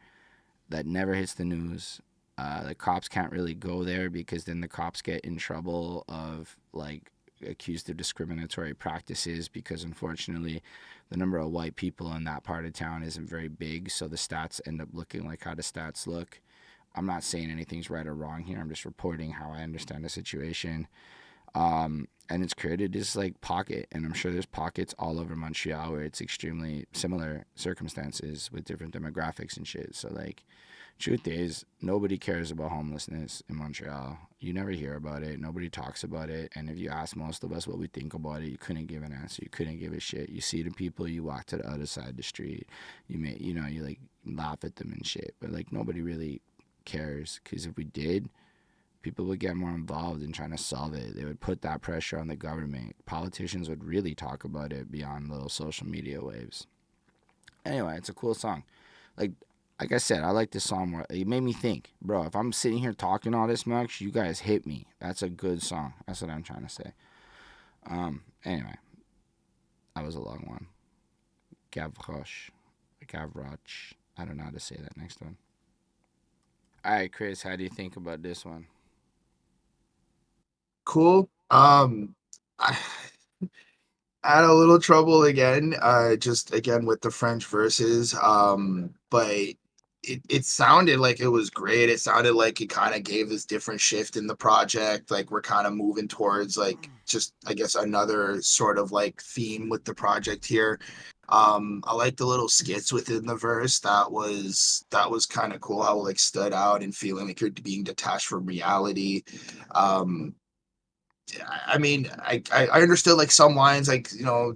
that never hits the news. The cops can't really go there because then the cops get in trouble of like accused of discriminatory practices because unfortunately the number of white people in that part of town isn't very big, so the stats end up looking like how the stats look. I'm not saying anything's right or wrong here. I'm just reporting how I understand the situation. And it's created this like pocket, and I'm sure there's pockets all over Montreal where it's extremely similar circumstances with different demographics and shit. So like, truth is, nobody cares about homelessness in Montreal. You never hear about it. Nobody talks about it. And if you ask most of us what we think about it, you couldn't give an answer. You couldn't give a shit. You see the people, you walk to the other side of the street. You like laugh at them and shit. But like nobody really cares because if we did, people would get more involved in trying to solve it. They would put that pressure on the government. Politicians would really talk about it beyond little social media waves. Anyway, it's a cool song. Like like I said, I like this song more. It made me think, bro. If I'm sitting here talking all this much, you guys hit me. That's a good song. That's what I'm trying to say. Anyway, that was a long one. Gavroche, Gavroche. I don't know how to say that next one. All right, Chris, how do you think about this one? Cool. I, had a little trouble again, just again with the French verses. But it sounded like it was great. It sounded like it kind of gave this different shift in the project. Like we're kind of moving towards like just I guess another sort of like theme with the project here. I like the little skits within the verse. That was kind of cool how it like stood out and feeling like you're being detached from reality. Um, I mean, I understood like some lines, like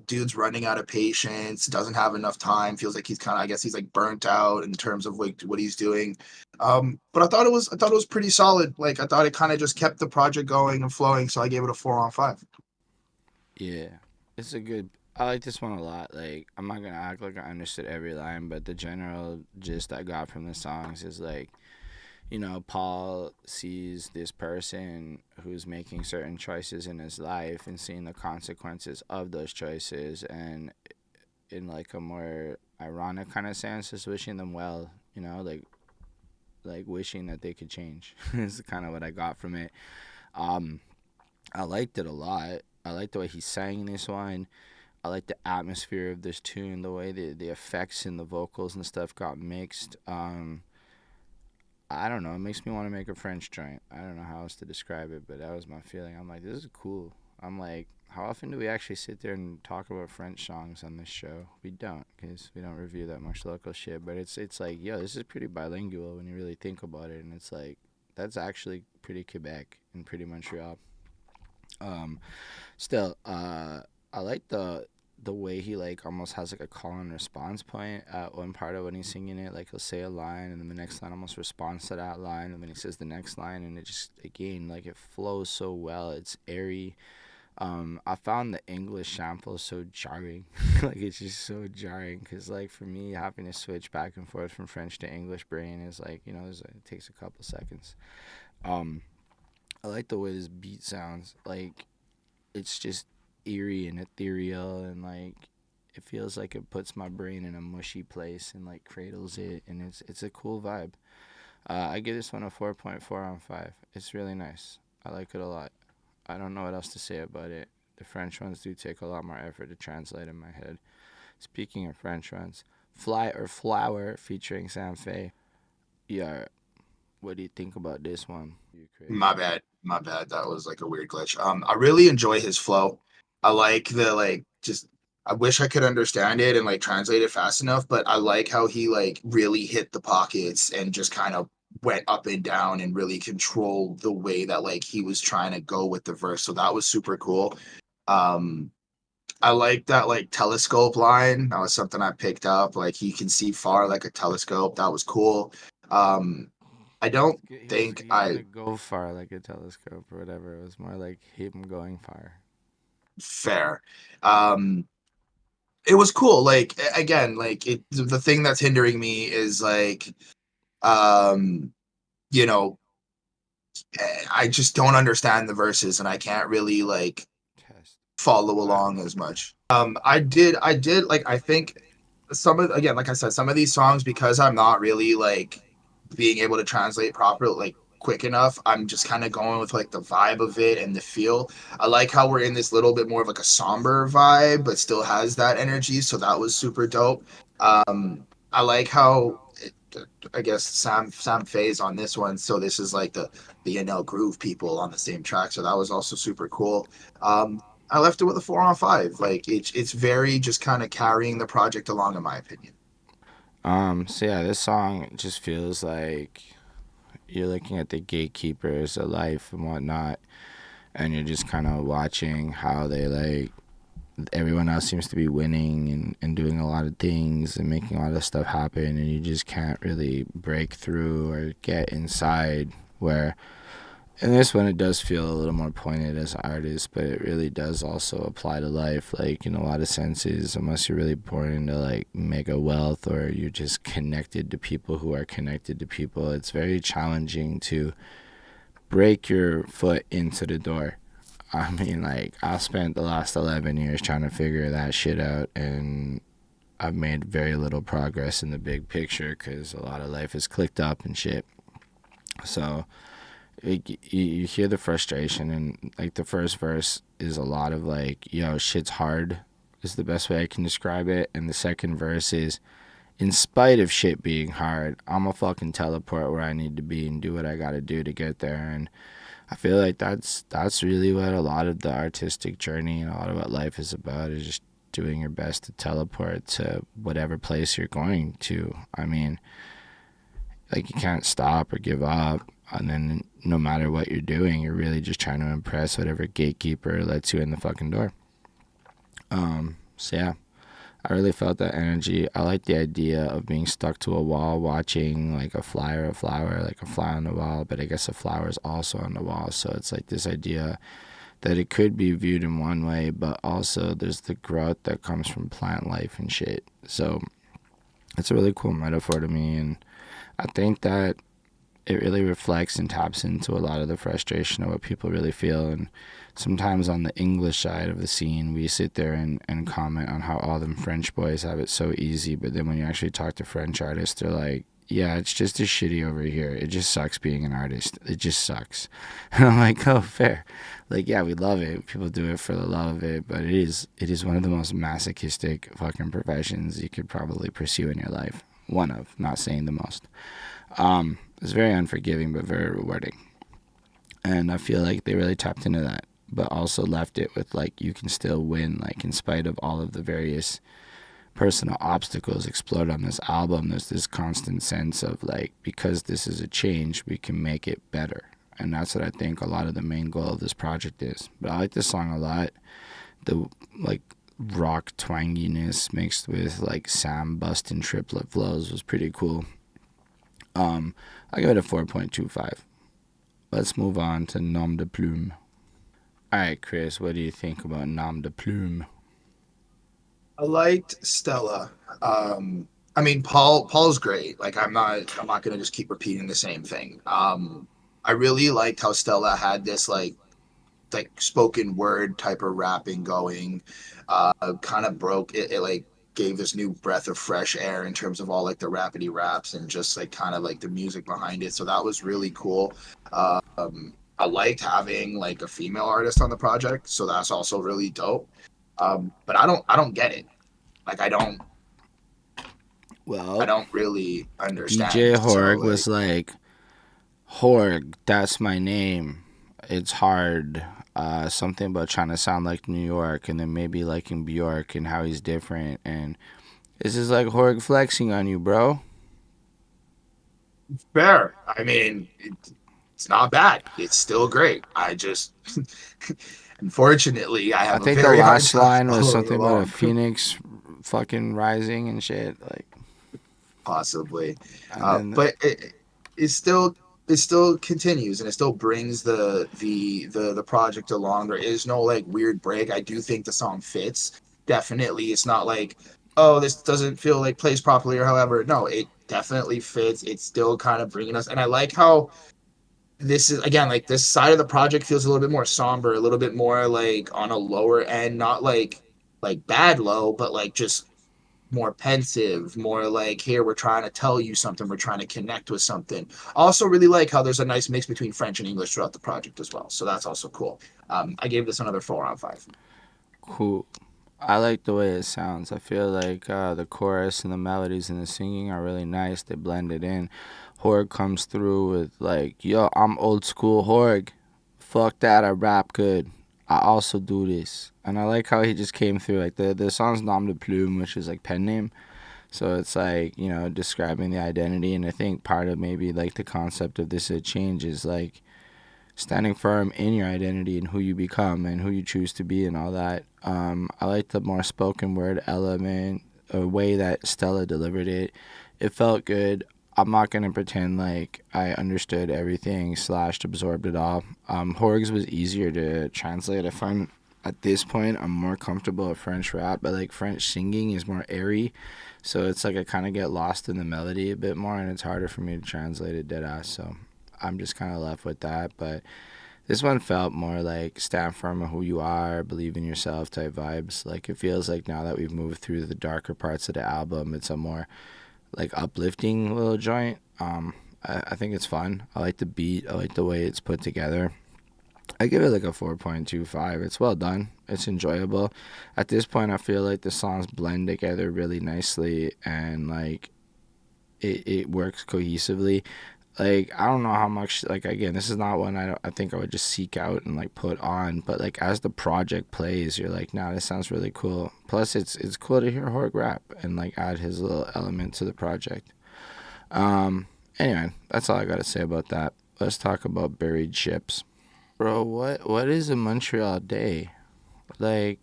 dude's running out of patience, doesn't have enough time, feels like he's kind of, I guess he's like burnt out in terms of like what he's doing. But I thought it was pretty solid. Like I thought it kind of just kept the project going and flowing, so I gave it a 4 on 5. Yeah, it's a good. I like this one a lot. Like, I'm not gonna act like I understood every line, but the general gist I got from the songs is like, Paul sees this person who's making certain choices in his life and seeing the consequences of those choices, and in like a more ironic kind of sense, is wishing them well. Like wishing that they could change. Is kind of what I got from it. Um, I liked it a lot. I liked the way he sang this one. I like the atmosphere of this tune, the way the effects and the vocals and stuff got mixed. I don't know. It makes me want to make a French joint. I don't know how else to describe it, but that was my feeling. I'm like, this is cool. I'm like, how often do we actually sit there and talk about French songs on this show? We don't, because we don't review that much local shit. But it's like, yo, this is pretty bilingual when you really think about it, and it's like that's actually pretty Quebec and pretty Montreal. Um, Still, I like the way he like almost has like a call and response point at one part of when he's singing it. Like he'll say a line and then the next line almost responds to that line, and then he says the next line, and it just again like it flows so well. It's airy. I found the English sample so jarring. Like it's just so jarring because like for me having to switch back and forth from French to English brain is like it takes a couple seconds. Um, I like the way this beat sounds. Like it's just eerie and ethereal, and like it feels like it puts my brain in a mushy place and like cradles it, and it's a cool vibe. I give this one a 4.4 on 5. It's really nice. I like it a lot. I don't know what else to say about it. The French ones do take a lot more effort to translate in my head. Speaking of French ones, Fly or Flower featuring Sam Faye. Yeah, what do you think about this one? You, Chris? My bad. That was like a weird glitch. I really enjoy his flow. I like the like just. I wish I could understand it and like translate it fast enough, but I like how he like really hit the pockets and just kind of went up and down and really controlled the way that like he was trying to go with the verse. So that was super cool. Um, I like that like telescope line. That was something I picked up. Like he can see far like a telescope. That was cool. Um, I don't think He I didn't go far like a telescope or whatever. It was more like him going far. fair. Um, it was cool. Like again, like the thing that's hindering me is like um, you know, I just don't understand the verses and I can't really like Test. follow Uh, along as much. I did like I think some of again, like I said, some of these songs because I'm not really like being able to translate properly, like quick enough. I'm just kind of going with like the vibe of it and the feel. I like how we're in this little bit more of like a somber vibe, but still has that energy. So that was super dope. I like how I guess Sam Faye's on this one. So this is like the NL Groove people on the same track. So that was also super cool. I left it with a 4 on 5. Like it's very just kind of carrying the project along, in my opinion. so yeah, this song just feels like you're looking at the gatekeepers of life and whatnot, and you're just kind of watching how they like everyone else seems to be winning and doing a lot of things and making a lot of stuff happen, and you just can't really break through or get inside where in this one it does feel a little more pointed as an artist, but it really does also apply to life, like in a lot of senses, unless you're really born into like mega wealth or you're just connected to people who are connected to people. It's very challenging to break your foot into the door. I mean, like, I spent the last 11 years trying to figure that shit out, and I've made very little progress in the big picture because a lot of life is clicked up and shit. So, you hear the frustration, and, like, the first verse is a lot of, like, yo, shit's hard, is the best way I can describe it. And the second verse is, in spite of shit being hard, I'ma fucking teleport where I need to be and do what I gotta do to get there. And I feel like that's really what a lot of the artistic journey and a lot of what life is about, is just doing your best to teleport to whatever place you're going to. I mean, like, you can't stop or give up. And then no matter what you're doing, you're really just trying to impress whatever gatekeeper lets you in the fucking door. So yeah, I really felt that energy. I like the idea of being stuck to a wall watching like a flower, like a fly on the wall, but I guess a flower is also on the wall. So it's like this idea that it could be viewed in one way, but also there's the growth that comes from plant life and shit. So it's a really cool metaphor to me, and I think that it really reflects and taps into a lot of the frustration of what people really feel. And sometimes on the English side of the scene, we sit there and comment on how all them French boys have it so easy. But then when you actually talk to French artists, they're like, yeah, it's just as shitty over here. It just sucks being an artist. It just sucks. And I'm like, oh, fair. Like, yeah, we love it. People do it for the love of it. But it is one of the most masochistic fucking professions you could probably pursue in your life. One of, not saying the most. It's very unforgiving, but very rewarding. And I feel like they really tapped into that, but also left it with, like, you can still win, like, in spite of all of the various personal obstacles explored on this album. There's this constant sense of, like, because this is a change, we can make it better. And that's what I think a lot of the main goal of this project is. But I like this song a lot. The, like, rock twanginess mixed with, like, Sam busting triplet flows was pretty cool. I give it a 4.25. Let's move on to Nome de Plume. Alright, Chris, what do you think about Nome de Plume? I liked Stella. I mean, Paul's great. Like, I'm not gonna just keep repeating the same thing. I really liked how Stella had this like spoken word type of rapping going. Kind of broke it, like gave this new breath of fresh air in terms of all like the rapidy raps and just like kind of like the music behind it. So that was really cool. I liked having like a female artist on the project, so that's also really dope. But I don't get it. Like I Well, don't really DJ understand. So Horg like was like, Horg, that's my name. It's hard. Something about trying to sound like New York, and then maybe liking Bjork and how he's different. And this is like Horg flexing on you, bro. fair. I mean, it's not bad. It's still great. I just unfortunately I I have a think the very hard last time line was following something about a along. phoenix fucking rising and shit. Like, Possibly. and then But it still continues and it still brings the project along. There is no like weird break. I do think the song fits. Definitely, it's not like, oh, this doesn't feel like plays properly or however. No, it definitely fits. It's still kind of bringing us, and I like how this is again like this side of the project feels a little bit more somber, a little bit more like on a lower end, not like bad low, but like just more pensive, more like, here, we're trying to tell you something, we're trying to connect with something. Also, really like how there's a nice mix between French and English throughout the project as well. So that's also cool. I gave this another 4 out of 5. cool. I like the way it sounds. I feel like the chorus and the melodies and the singing are really nice. They blend it in. Horg comes through with like, yo, I'm old school Horg. Fuck that, I rap good. I also do this. And I like how he just came through. Like the song's Nom de Plume, which is like pen name. So it's like, you know, describing the identity. And I think part of maybe like the concept of this change is like standing firm in your identity and who you become and who you choose to be and all that. I like the more spoken word element, a way that Stella delivered it. It felt good. I'm not gonna pretend like I understood everything / absorbed it all. Horgs was easier to translate. I find at this point I'm more comfortable with French rap, but like French singing is more airy, so it's like I kind of get lost in the melody a bit more, and it's harder for me to translate it dead ass. So I'm just kind of left with that. But this one felt more like stand firm on who you are, believe in yourself type vibes. Like it feels like now that we've moved through the darker parts of the album, it's a more like uplifting little joint. I think it's fun. I like the beat. I like the way it's put together. I give it like a 4.25. It's well done. It's enjoyable. At this point, I feel like the songs blend together really nicely and like it works cohesively. Like I don't know how much like again this is not one I think I would just seek out and like put on, but like as the project plays you're like nah, this sounds really cool. Plus it's cool to hear Horg rap and like add his little element to the project. um anyway, that's all I gotta say about that. Let's talk about buried ships. Bro, what is a Montreal day? Like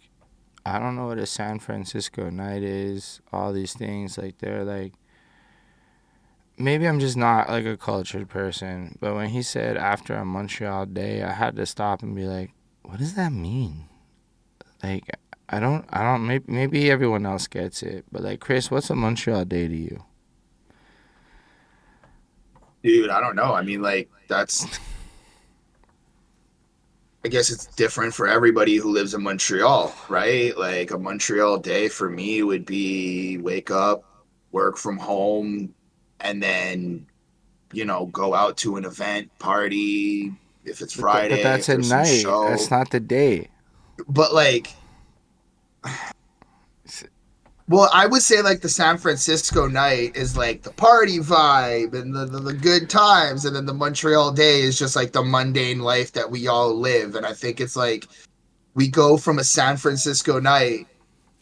I don't know what a San Francisco night is, all these things like they're like maybe I'm just not like a cultured person, but when he said after a Montreal day, I had to stop and be like, what does that mean? Like, I don't. Maybe everyone else gets it, but like, Chris, what's a Montreal day to you? Dude, I don't know. I mean, like, I guess it's different for everybody who lives in Montreal, right? Like, a Montreal day for me would be wake up, work from home, and then, go out to an event, party, if it's But Friday, that's if at there's some night. That's show. not the day. But, like, well, I would say like the San Francisco night is like the party vibe and the good times, and then the Montreal day is just like the mundane life that we all live. And I think it's like we go from a San Francisco night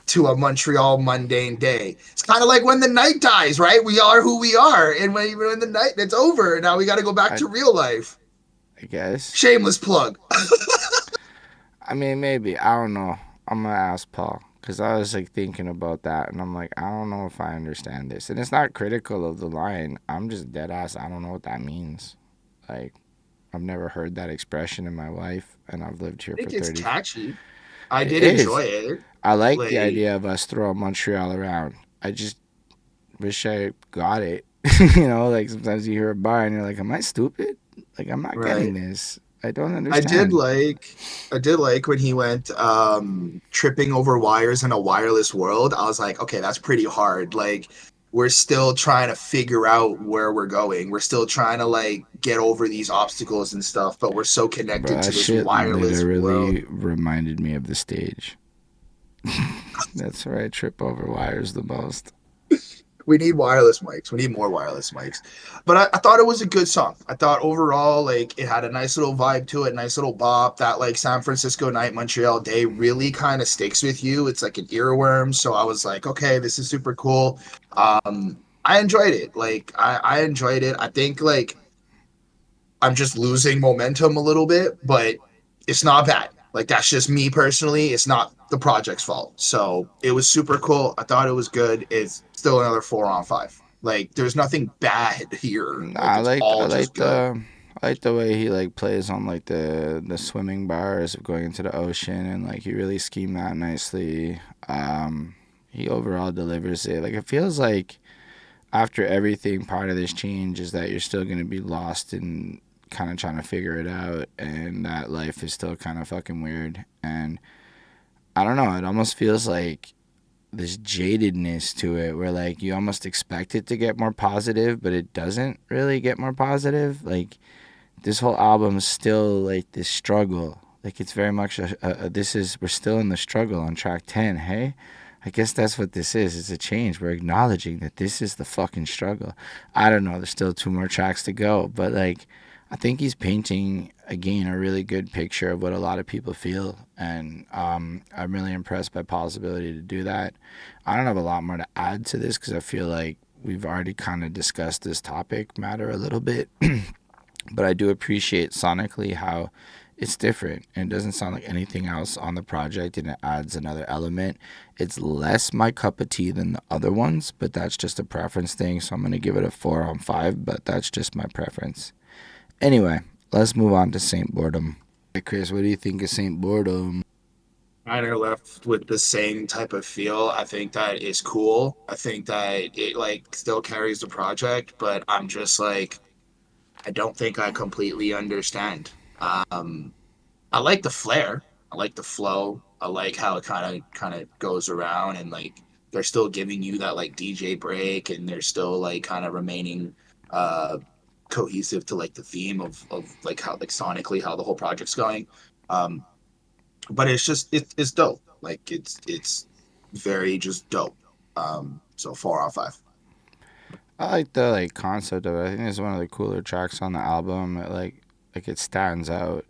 to a Montreal mundane day. It's kind of like when the night dies, right? We are who we are, and when the night it's over, now we got to go back I to real life. I guess. Shameless plug. I mean, maybe I don't know. I'm gonna ask Paul because I was like thinking about that, and I'm like, I don't know if I understand this, and it's not critical of the line. I'm just dead ass. I don't know what that means. Like, I've never heard that expression in my life, and I've lived here I for think it's 30. catchy. I It did is. enjoy it. I like the Like, idea of us throwing Montreal around. I just wish I got it. Like sometimes you hear a bar and you're like, am I stupid? Like, I'm not getting right. this. I don't I did understand. like I did like when he went tripping over wires in a wireless world. I was like, okay, that's pretty hard. Like we're still trying to figure out where we're going. We're still trying to like get over these obstacles and stuff, but we're so Bro, connected to that this shit wireless world. literally reminded me of the stage. That's where I trip over wires the most. We need wireless mics. We need more wireless mics. But I thought it was a good song. I thought overall, like, it had a nice little vibe to it, nice little bop. That, like, San Francisco night, Montreal day really kind of sticks with you. It's like an earworm. So I was like, okay, this is super cool. I enjoyed it. Like, I enjoyed it. I think, like, I'm just losing momentum a little bit, but it's not bad. Like that's just me personally. It's not the project's fault. So it was super cool. I thought it was good. It's still another 4 on 5. Like there's nothing bad here. Nah, Like it's I all like just good. the way he like plays on like the swimming bars of going into the ocean, and like he really schemed that nicely. He overall delivers it. Like it feels like after everything, part of this change is that you're still gonna be lost in kind of trying to figure it out, and that life is still kind of fucking weird. And I don't know. It almost feels like this jadedness to it where like you almost expect it to get more positive but it doesn't really get more positive. Like this whole album's still like this struggle. Like it's very much this is we're still in the struggle on track 10. Hey, I guess that's what this is. It's a change. We're acknowledging that this is the fucking struggle. I don't know, there's still two more tracks to go, but like I think he's painting again a really good picture of what a lot of people feel, and I'm really impressed by Paul's ability to do that. I don't have a lot more to add to this because I feel like we've already kind of discussed this topic matter a little bit, but I do appreciate sonically how it's different and it doesn't sound like anything else on the project, and it adds another element. It's less my cup of tea than the other ones, but that's just a preference thing, so I'm going to give it a 4 on 5, but that's just my preference. Anyway, let's move on to Saint Boredom. Hey Chris, what do you think of Saint Boredom? Kind of left with the same type of feel. I think that is cool. I think that it like still carries the project, but I'm just like I don't think I completely understand. Um, I like the flair. I like the flow. I like how it kind of goes around and like they're still giving you that like DJ break and they're still like kind of remaining uh cohesive to like the theme of like how like sonically how the whole project's going. Um, but it's just it's dope. Like it's very just dope. So 4 out of 5. I like the like concept of it. I think it's one of the cooler tracks on the album. Like it stands out.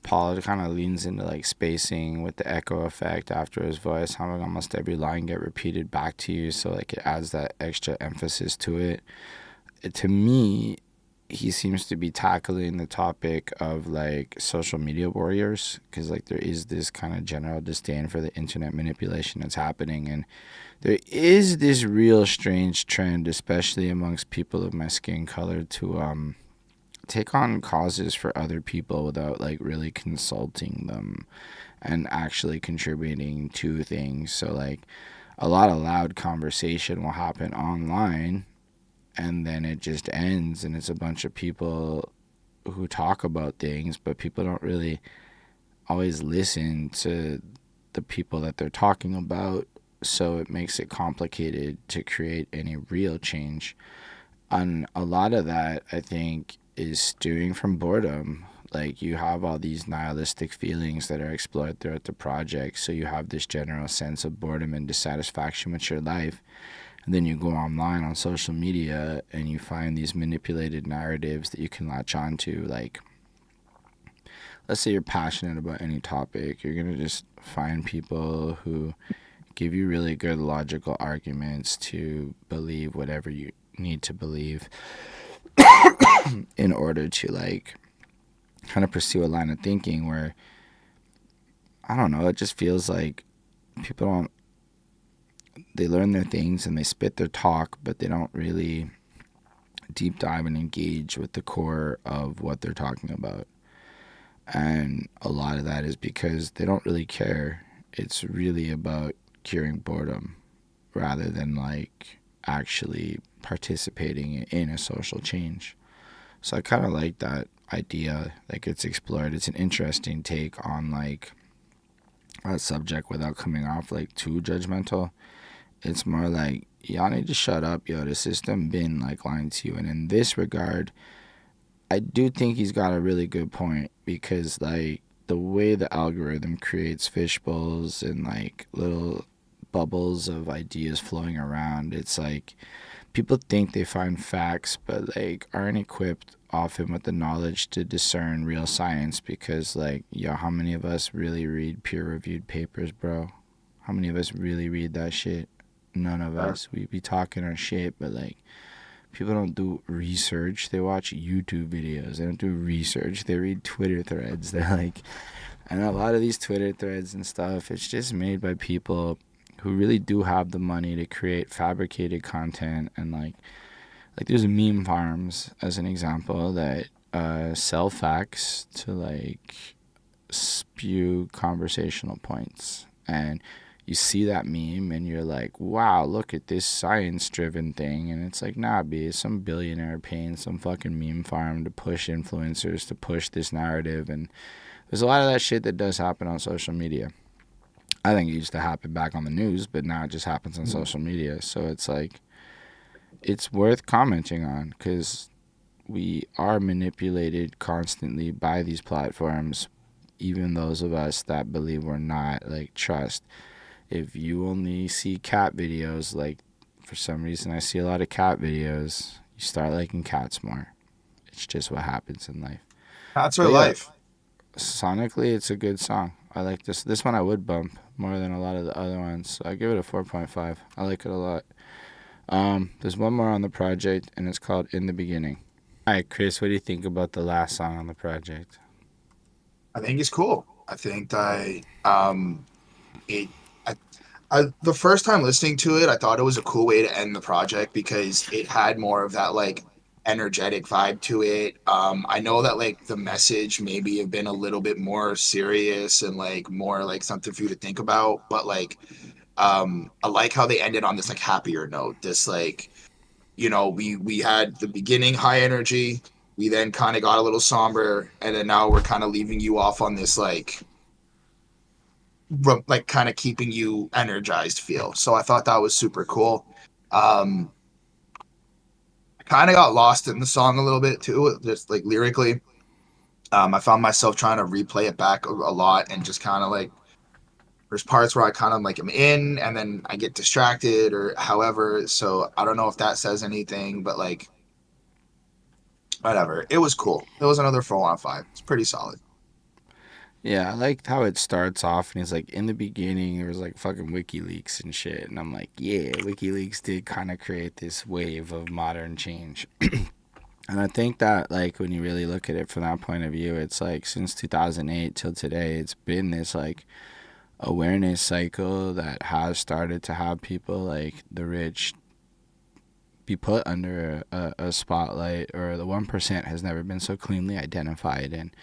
Paul kind of leans into like spacing with the echo effect after his voice, having almost every line get repeated back to you. So like it adds that extra emphasis to it. To me, he seems to be tackling the topic of like social media warriors, because like there is this kind of general disdain for the internet manipulation that's happening, and there is this real strange trend, especially amongst people of my skin color, to take on causes for other people without like really consulting them and actually contributing to things. So like a lot of loud conversation will happen online, and then it just ends, and it's a bunch of people who talk about things, but people don't really always listen to the people that they're talking about. So it makes it complicated to create any real change. And a lot of that, I think, is stewing from boredom. Like you have all these nihilistic feelings that are explored throughout the project, so you have this general sense of boredom and dissatisfaction with your life. And then you go online on social media and you find these manipulated narratives that you can latch onto. Like, let's say you're passionate about any topic, you're going to just find people who give you really good logical arguments to believe whatever you need to believe in order to, like, kind of pursue a line of thinking where, I don't know, it just feels like people don't, they learn their things and they spit their talk, but they don't really deep dive and engage with the core of what they're talking about. And a lot of that is because they don't really care. It's really about curing boredom rather than like actually participating in a social change. So I kind of like that idea. Like it's explored. It's an interesting take on like a subject without coming off like too judgmental. It's more like y'all need to shut up, yo. The system been like lying to you, and in this regard, I do think he's got a really good point, because like the way the algorithm creates fishbowls and like little bubbles of ideas flowing around, it's like people think they find facts but like aren't equipped often with the knowledge to discern real science, because like yo, how many of us really read peer reviewed papers, bro? How many of us really read that shit? None of us. We be talking our shit, but like people don't do research. They watch YouTube videos. They don't do research. They read Twitter threads. They're like, and a lot of these Twitter threads and stuff, it's just made by people who really do have the money to create fabricated content. And like there's meme farms as an example that sell facts to like spew conversational points. And you see that meme and you're like, wow, look at this science driven thing. And it's like, nah, B, it's some billionaire paying some fucking meme farm to push influencers to push this narrative. And there's a lot of that shit that does happen on social media. I think it used to happen back on the news, but now it just happens on social media. So it's like, it's worth commenting on, because we are manipulated constantly by these platforms, even those of us that believe we're not. Like, trust, if you only see cat videos, like for some reason I see a lot of cat videos, you start liking cats more. It's just what happens in life. That's our But yeah, life. sonically it's a good song. I like this one. I would bump more than a lot of the other ones, so I give it a 4.5. I like it a lot. There's one more on the project, and it's called In the Beginning. All right, Chris, what do you think about the last song on the project? I think it's cool. I think that it the first time listening to it, I thought it was a cool way to end the project because it had more of that like energetic vibe to it. I know that like the message maybe have been a little bit more serious and like more like something for you to think about, but like I like how they ended on this like happier note. This like, we had the beginning high energy, we then kind of got a little somber, and then now we're kind of leaving you off on this like kind of keeping you energized feel. So I thought that was super cool. Um, kind of got lost in the song a little bit too, just like lyrically. I found myself trying to replay it back a lot and just kind of like there's parts where I kind of like am in and then I get distracted or however. So I don't know if that says anything, but like whatever. It was cool. It was another 4 out of 5. It's pretty solid. Yeah, I liked how it starts off, and he's like, in the beginning, there was like fucking WikiLeaks and shit, and I'm like, yeah, WikiLeaks did kind of create this wave of modern change. And I think that, like, when you really look at it from that point of view, it's like since 2008 till today, it's been this, like, awareness cycle that has started to have people like the rich be put under a spotlight, or the 1% has never been so cleanly identified and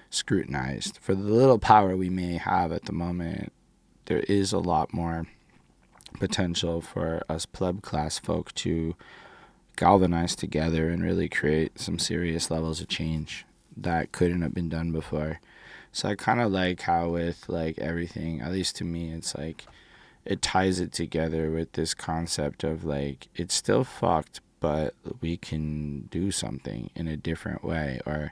scrutinized. For the little power we may have at the moment, there is a lot more potential for us pleb class folk to galvanize together and really create some serious levels of change that couldn't have been done before. So I kind of like how with like everything, at least to me, it's like it ties it together with this concept of like it's still fucked, but we can do something in a different way. Or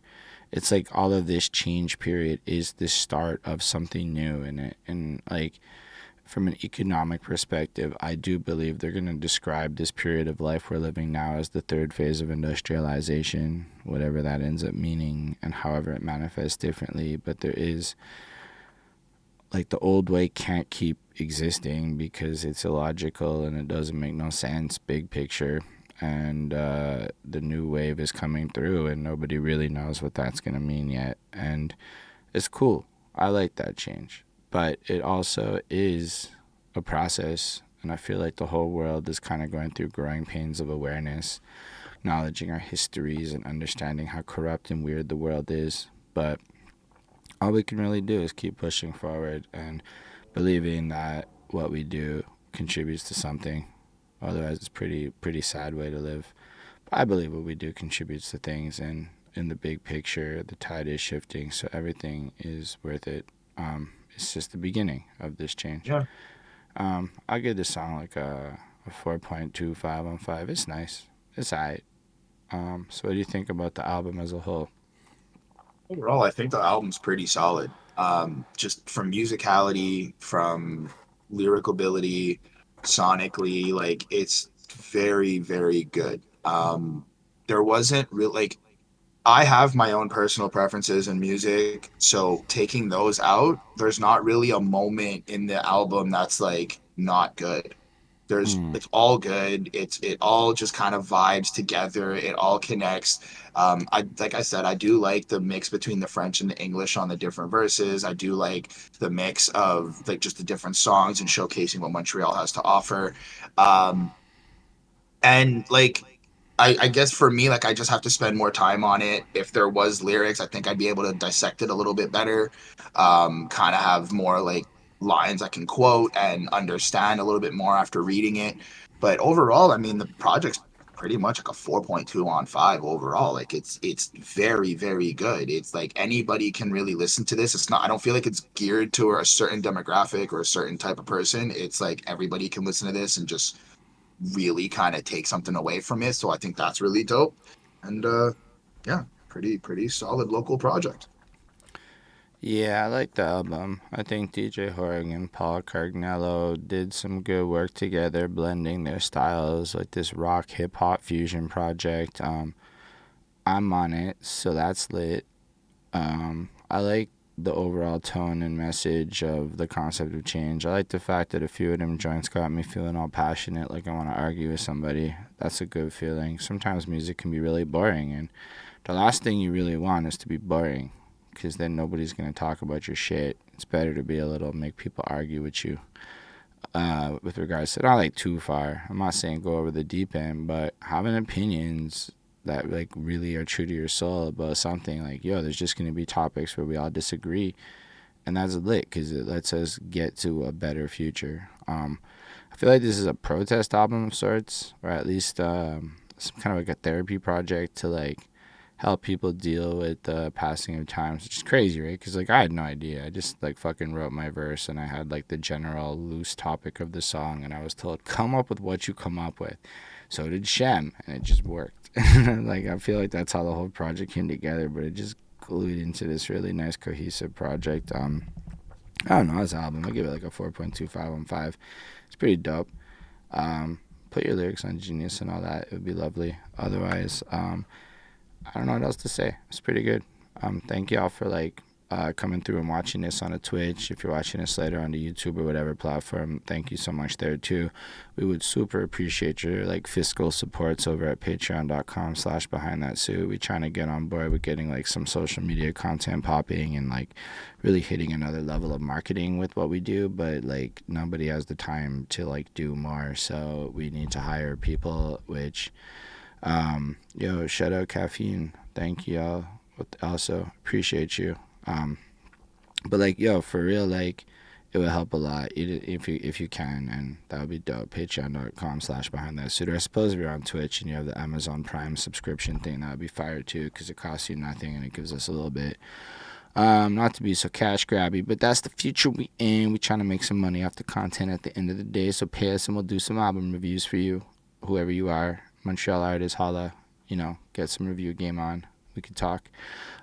it's like all of this change period is the start of something new in it. And like from an economic perspective, I do believe they're going to describe this period of life we're living now as the third phase of industrialization, whatever that ends up meaning and however it manifests differently. But there is, like, the old way can't keep existing because it's illogical and it doesn't make no sense, big picture. And the new wave is coming through, and nobody really knows what that's going to mean yet. And it's cool. I like that change. But it also is a process, and I feel like the whole world is kind of going through growing pains of awareness, acknowledging our histories and understanding how corrupt and weird the world is. But all we can really do is keep pushing forward and believing that what we do contributes to something. Otherwise, it's pretty sad way to live. But I believe what we do contributes to things, and in the big picture, the tide is shifting, so everything is worth it. It's just the beginning of this change. Yeah. I'll give this song like a 4.25 on 5. It's nice. It's alright. So what do you think about the album as a whole? Overall, I think the album's pretty solid. Just from musicality, from lyrical ability, sonically, like it's very, very good. There wasn't real like I have my own personal preferences in music, so taking those out, there's not really a moment in the album that's like not good. There's Mm. it's all good. It all just kind of vibes together. It all connects. I like I said, I do like the mix between the French and the English on the different verses. I do like the mix of like just the different songs and showcasing what Montreal has to offer. Um, and like I guess for me, like I just have to spend more time on it. If there was lyrics, I think I'd be able to dissect it a little bit better. Kind of have more like lines I can quote and understand a little bit more after reading it. But overall, I mean, the project's pretty much like a 4.2 on 5 overall. Like it's very, very good. It's like anybody can really listen to this. It's not, I don't feel like it's geared to a certain demographic or a certain type of person. It's like everybody can listen to this and just really kind of take something away from it. So I think that's really dope. And yeah, pretty solid local project. Yeah, I like the album. I think DJ Horg and Paul Cargnello did some good work together, blending their styles, like this rock hip hop fusion project. I'm on it, so that's lit. I like the overall tone and message of the concept of change. I like the fact that a few of them joints got me feeling all passionate, like I want to argue with somebody. That's a good feeling. Sometimes music can be really boring, and the last thing you really want is to be boring, because then nobody's going to talk about your shit. It's better to be a little, make people argue with you. With regards to not like too far. I'm not saying go over the deep end, but having opinions that like really are true to your soul about something, like, yo, there's just going to be topics where we all disagree, and that's lit because it lets us get to a better future. I feel like this is a protest album of sorts, or at least some kind of like a therapy project to like help people deal with the passing of times, which is crazy, right? Because like I had no idea. I just like fucking wrote my verse, and I had like the general loose topic of the song, and I was told come up with what you come up with. So did Shem, and it just worked. Like I feel like that's how the whole project came together, but it just glued into this really nice cohesive project. I don't know, as an album, I give it like a 4.25 on 5. It's pretty dope. Put your lyrics on Genius and all that. It would be lovely. Otherwise, I don't know what else to say. It's pretty good. Thank y'all for like coming through and watching this on a Twitch. If you're watching this later on the YouTube or whatever platform, thank you so much there too. We would super appreciate your like fiscal supports over at patreon.com/behind that suit. We're trying to get on board with getting like some social media content popping and like really hitting another level of marketing with what we do, but like nobody has the time to like do more, so we need to hire people, which shout out Caffeine. Thank you all. Also appreciate you. But like, yo, for real, like, it would help a lot if you can, and that would be dope. Patreon.com/behind that suit. Or I suppose if you're on Twitch and you have the Amazon Prime subscription thing, that would be fire too, because it costs you nothing and it gives us a little bit. Not to be so cash grabby, but that's the future we in. We trying to make some money off the content at the end of the day. So pay us and we'll do some album reviews for you, whoever you are. Montreal artist, holla, get some review game on. We could talk.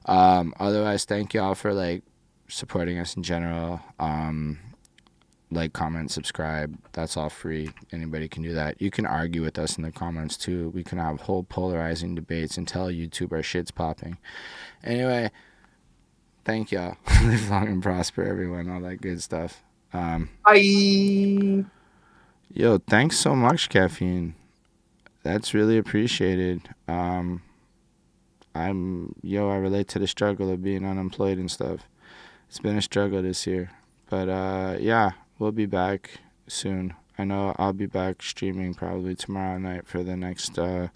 Otherwise, thank y'all for like supporting us in general. Like, comment, subscribe. That's all free. Anybody can do that. You can argue with us in the comments too. We can have whole polarizing debates and tell YouTube our shit's popping. Anyway, thank y'all. Live long and prosper, everyone. All that good stuff. Bye. Yo, thanks so much, Caffeine. That's really appreciated. I relate to the struggle of being unemployed and stuff. It's been a struggle this year. But yeah, we'll be back soon. I know I'll be back streaming probably tomorrow night for the next Our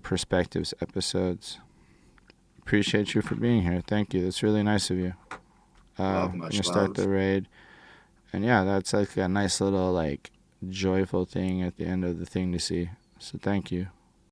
Perspectives episodes. Appreciate you for being here. Thank you. That's really nice of you. Love, I'm much gonna start love. the raid. And yeah, that's like a nice little like joyful thing at the end of the thing to see. So thank you.